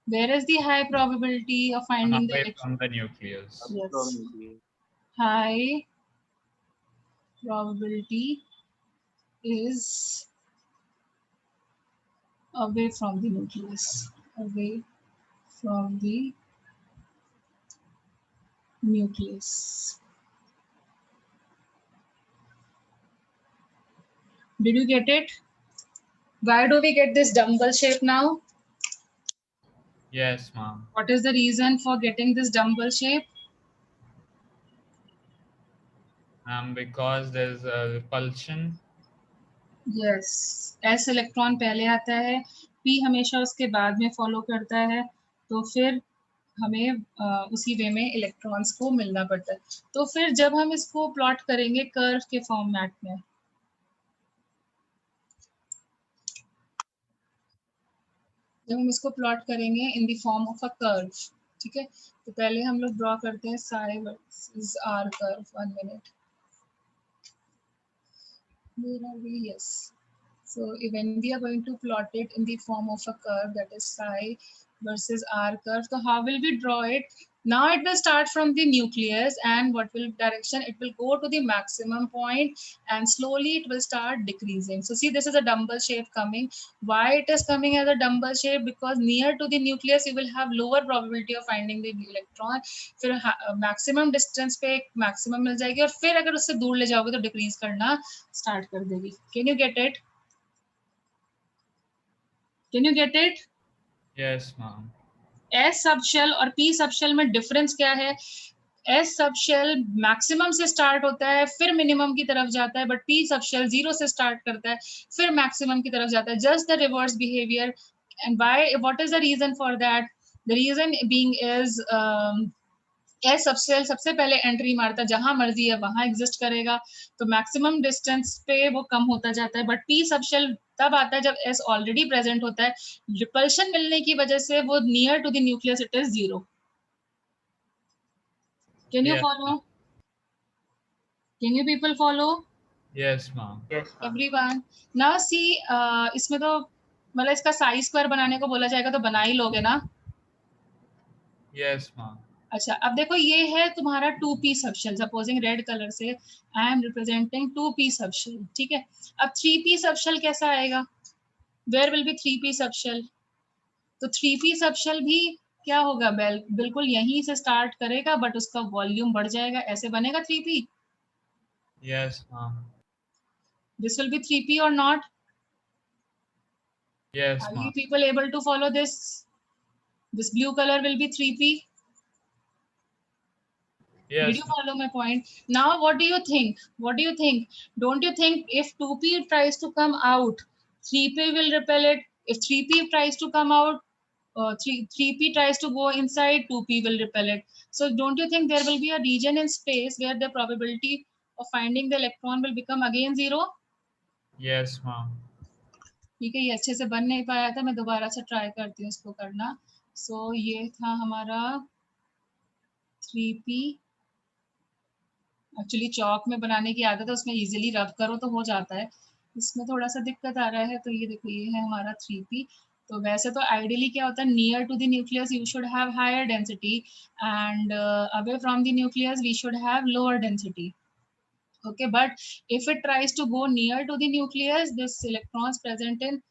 Where is the high probability of finding the Away electron? from the nucleus. Yes. From nucleus. High probability is away from the nucleus. Away from the nucleus. Did you get it? Why do we get this dumbbell shape now? Yes, ma'am. What is the reason for getting this dumbbell shape? Because there's a repulsion. Yes, S electron पहले आता है, P हमेशा उसके बाद में follow करता है, तो फिर हमें उसी वे में इलेक्ट्रॉन्स को मिलना पड़ता है. तो फिर जब हम इसको प्लॉट करेंगे कर्व के फॉर्मेट में, जब हम इसको प्लॉट करेंगे in the form of a curve, ठीक है, तो पहले हम लोग ड्रॉ करते हैं psi versus r curve. 1 minute. Where are we? Yes. So when we are going to plot it in the form of a curve, that is psi versus r curve, so how will we draw it? Now it will start from the nucleus, and what will direction? It will go to the maximum point, and slowly it will start decreasing. So see, this is a dumbbell shape coming. Why it is coming as a dumbbell shape? Because near to the nucleus you will have lower probability of finding the electron. फिर maximum distance पे maximum मिल जाएगी, और फिर अगर उससे दूर ले जाओगे तो decrease करना start कर देगी. Can you get it? Can you get it? Yes, ma'am. S subshell और P सबशेल में डिफरेंस क्या है? S सबशेल मैक्सिमम से स्टार्ट होता है, फिर मिनिमम की तरफ जाता है, बट P सबशेल 0 से स्टार्ट करता है, फिर मैक्सिमम की तरफ जाता है. Just the reverse behaviour. And why, what is the reason for that? The reason being is S subshell सबसे पहले एंट्री मारता है, जहां मर्जी है वहां एग्जिस्ट करेगा, तो मैक्सिमम डिस्टेंस पे वो कम होता जाता है. बट पी सबसेल तब आता है जब एस ऑलरेडी प्रेजेंट होता है. रिपल्शन मिलने की वजह से वो near to the nucleus it is 0. Can you Yes. Follow? Can you people follow? Yes, ma'am. Yes, ma'am. Everyone. Now see, इसमें तो मतलब इसका साई स्क्वायर बनाने को बोला जाएगा तो बना ही लोगे ना? Yes, ma'am. अच्छा, अब देखो ये है तुम्हारा 2p subshell. Supposing red colour से I am representing 2p subshell, ठीक है. अब 3p सबशेल कैसा आएगा? Where will be 3p subshell? तो 3p सबशेल भी क्या होगा? बिल्कुल यहीं से स्टार्ट करेगा, बट उसका वॉल्यूम बढ़ जाएगा. ऐसे बनेगा 3p. Yes, ma'am. This will be 3p और not? Yes, are you ma'am. People able to follow this? This blue colour will be 3p. Yes. Did you follow my point? Now, what do you think? What do you think? Don't you think if 2p tries to come out, 3p will repel it? If 3p tries to come out, 3p tries to go inside, 2p will repel it. So don't you think there will be a region in space where the probability of finding the electron will become again 0? Yes, ma'am. ठीक है, ये अच्छे से बन नहीं पाया था, मैं दोबारा से ट्राई करती हूँ इसको करना. So ये था हमारा 3p. एक्चुअली चौक में बनाने की आदत है, उसमें इजीली रब करो तो हो जाता है. इसमें थोड़ा सा दिक्कत आ रहा है. तो ये देखो, ये है हमारा 3p. तो वैसे तो आइडियली क्या होता है, near to the nucleus you should have higher density, and away from the nucleus we should have lower density. Okay, but if it tries to go near to the nucleus, this electrons present in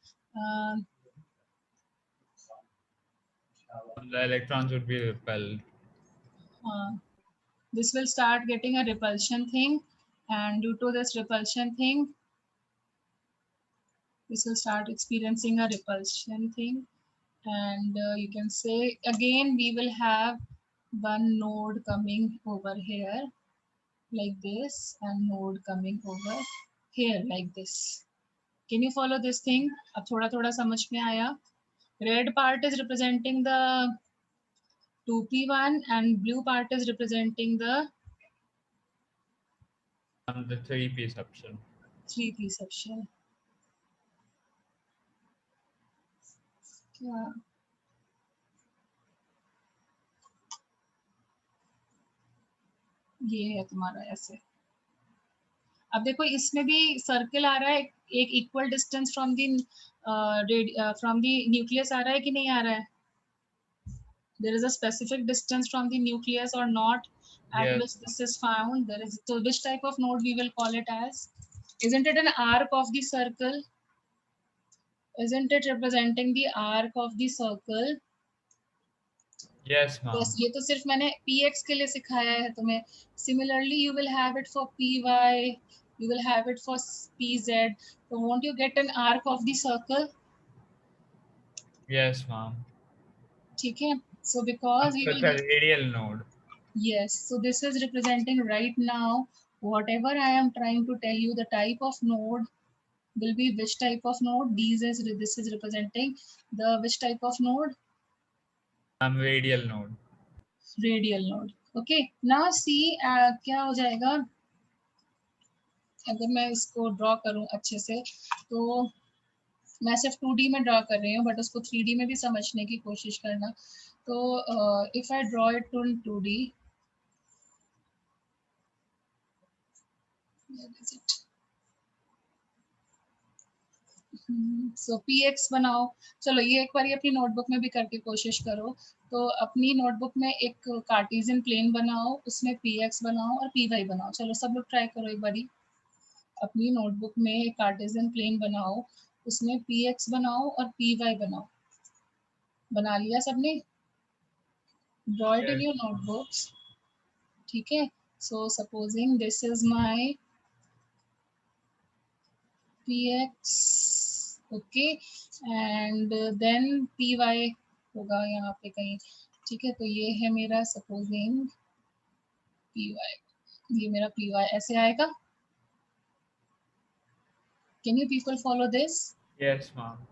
The electrons would be repelled. this will start getting a repulsion thing, and due to this repulsion thing, this will start experiencing a repulsion thing, and you can say again we will have one node coming over here like this, and node coming over here like this. Can you follow this thing? अब थोड़ा थोड़ा समझ में आया. Red part is representing the 2p1 and blue part is representing the 3p subshell. 3p subshell. क्या? ये है तुम्हारा ऐसे. अब देखो इसमें भी सर्कल आ रहा है, एक equal distance from the nucleus आ रहा है कि नहीं आ रहा है? There is a specific distance from the nucleus or not at Yes. which this is found. There is, so which type of node we will call it as? Isn't it an arc of the circle? Isn't it representing the arc of the circle? Yes, ma'am. बस ये तो सिर्फ मैंने px के लिए सिखाया है तुम्हें. Similarly you will have it for py, you will have it for pz. So won't you get an arc of the circle? Yes, ma'am. ठीक है. So because we So will it's a get, radial node. yes, so this is representing right now whatever I am trying to tell you, the type of node will be which type of node. This is representing the which type of node? Radial node. Radial node. Okay, now see क्या हो जाएगा अगर मैं इसको draw करूं अच्छे से. तो मैं सिर्फ 2D में ड्रॉ कर रही हूँ, बट उसको 3D में भी समझने की कोशिश करना. तो if I draw it to 2D, so px बनाओ. चलो ये एक बार अपनी नोटबुक में भी करके कोशिश करो. तो अपनी नोटबुक में एक कार्टेशियन प्लेन बनाओ, उसमें px बनाओ और py बनाओ. चलो सब लोग ट्राई करो एक बारी. अपनी नोटबुक में एक कार्टेशियन प्लेन बनाओ, उसमें px बनाओ और py बनाओ. बना लिया सबने? Draw it in your notebooks. ठीक है. So supposing this is my px, okay, and then py होगा यहाँ पे कहीं. ठीक है. तो ये है मेरा supposing py, ये मेरा py ऐसे आएगा. Can you people follow this? Yes, ma'am.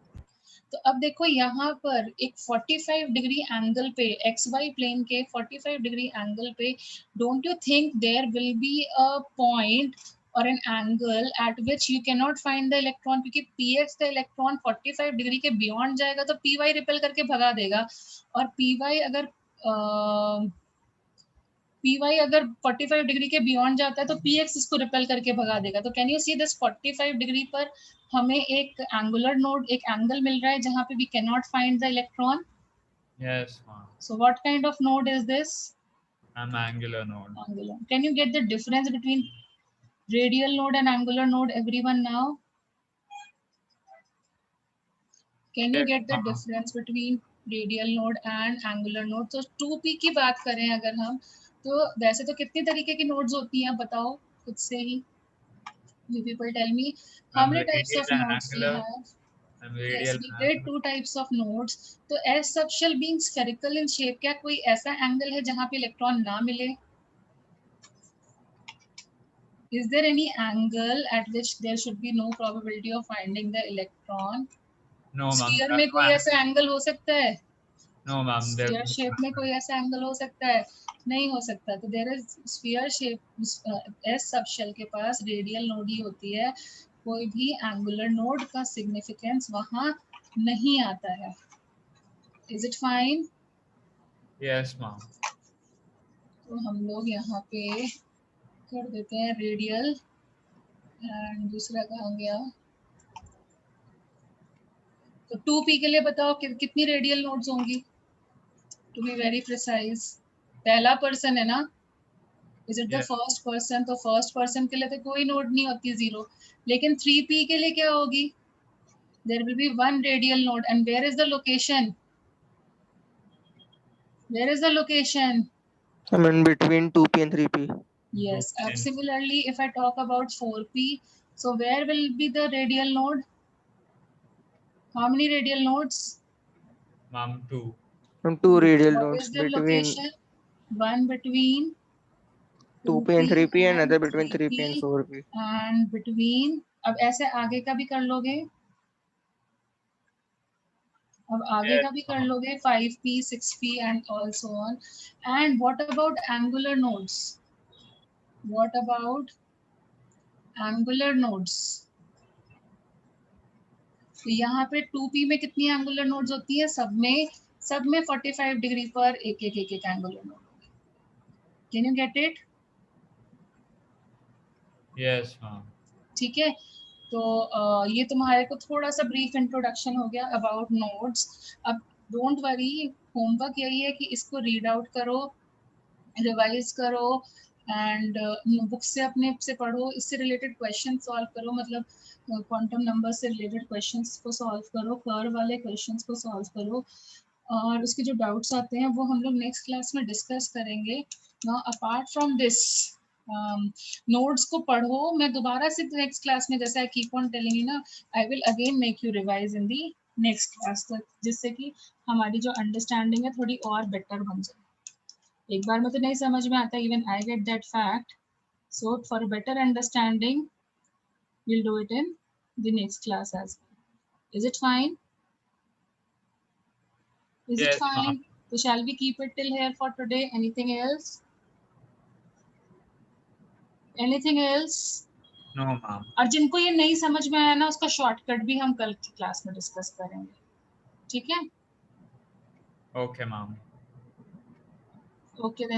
तो अब देखो यहाँ पर एक 45 डिग्री एंगल पे, एक्स वाई प्लेन के 45 डिग्री एंगल पे, don't you think there will be a point or an angle at which you can not find the electron, क्योंकि px का इलेक्ट्रॉन 45 डिग्री के बियॉन्ड जाएगा तो py रिपेल करके भगा देगा. और py अगर py अगर 45 डिग्री के बियॉन्ड जाता है तो px इसको रिपेल करके भगा देगा. तो can you see this 45 degree पर हमें एक एंगुलर नोड, एक एंगल मिल रहा है जहां पे we can not find the electron. Yes, ma'am. So what kind of node is this? Angular node. Angular. Can you get the difference between radial node and angular node, everyone now? Can you Yes, get the ma'am. difference between radial node and angular node? तो 2p की बात करें अगर हम, तो वैसे तो कितनी तरीके की नोड्स होती हैं बताओ खुद से ही. You people tell me how many types of Radial and nodes we angular. have. And Yes, radial we and did angular. 2 types of nodes. तो as such shall being spherical in shape, क्या कोई ऐसा angle है जहाँ पे electron ना मिले? Is there any angle at which there should be no probability of finding the electron? No, ma'am. Sphere में कोई ऐसा एंगल हो सकता है? No, ma'am. Sphere shape में कोई ऐसा एंगल हो सकता है? नहीं हो सकता. तो there is sphere shape S subshell के पास रेडियल नोड ही होती है. कोई भी एंगुलर नोड का सिग्निफिकेंस वहां नहीं आता है. Is it fine? Yes, ma'am. तो हम लोग यहाँ पे कर देते हैं रेडियल, एंड दूसरा कहाँ गया? तो 2p के लिए बताओ कितनी रेडियल नोड्स होंगी? To be very precise. पहला पर्सन है ना? Is it the Yes. First person? तो फर्स्ट पर्सन के लिए तो कोई नोड नहीं होती, 0. लेकिन 3p के लिए क्या होगी? There will be 1 radial node. And where is the location? Where is the location? I mean between 2p and 3p. Yes. Okay. Similarly, if I talk about 4p, so where will be the radial node? How many radial nodes? Ma'am, 2. And 2 radial What nodes is their between location? One between 2p and 3p and other between 3p and 4p. and between. अब ऐसे आगे का भी कर लोगे, अब आगे Yes, का भी कर ma'am. लोगे 5p, 6p and also on. And what about angular nodes? What about angular nodes? तो यहाँ पे 2p में कितनी एंगुलर नोड्स होती है? सब में 45 डिग्री पर एक एंगुलर नोड होगी. Can you get it? Yes, ma'am. ठीक है. तो ये तुम्हारे को थोड़ा सा ब्रीफ इंट्रोडक्शन हो गया अबाउट नोड्स. अब डोंट वरी, होमवर्क यही है कि इसको रीड आउट करो, रिवाइज करो, एंड बुक से अपने से पढ़ो, इससे रिलेटेड क्वेश्चन सॉल्व करो, मतलब क्वांटम नंबर से रिलेटेड क्वेश्चंस को सॉल्व करो, कर्व वाले क्वेश्चंस को सॉल्व करो. और उसके जो डाउट्स आते हैं वो हम लोग नेक्स्ट क्लास में डिस्कस करेंगे. Now apart from this notes को पढ़ो. मैं दोबारा से नेक्स्ट क्लास में, जैसे I keep on telling you ना, I will again make you revise in the next class, जिससे कि हमारी जो अंडरस्टैंडिंग है थोड़ी और बेटर बन जाए. एक बार में तो नहीं समझ में आता, even I get that fact. So for better understanding we'll do it in the next class as well. Is it fine? Is it Yes, fine? ma'am. So shall we keep it till here for today? Anything else? Anything else? No, ma'am. और जिनको ये नहीं समझ में आया ना, उसका shortcut भी हम कल की क्लास में डिस्कस करेंगे. ठीक है? Okay, ma'am. Okay then.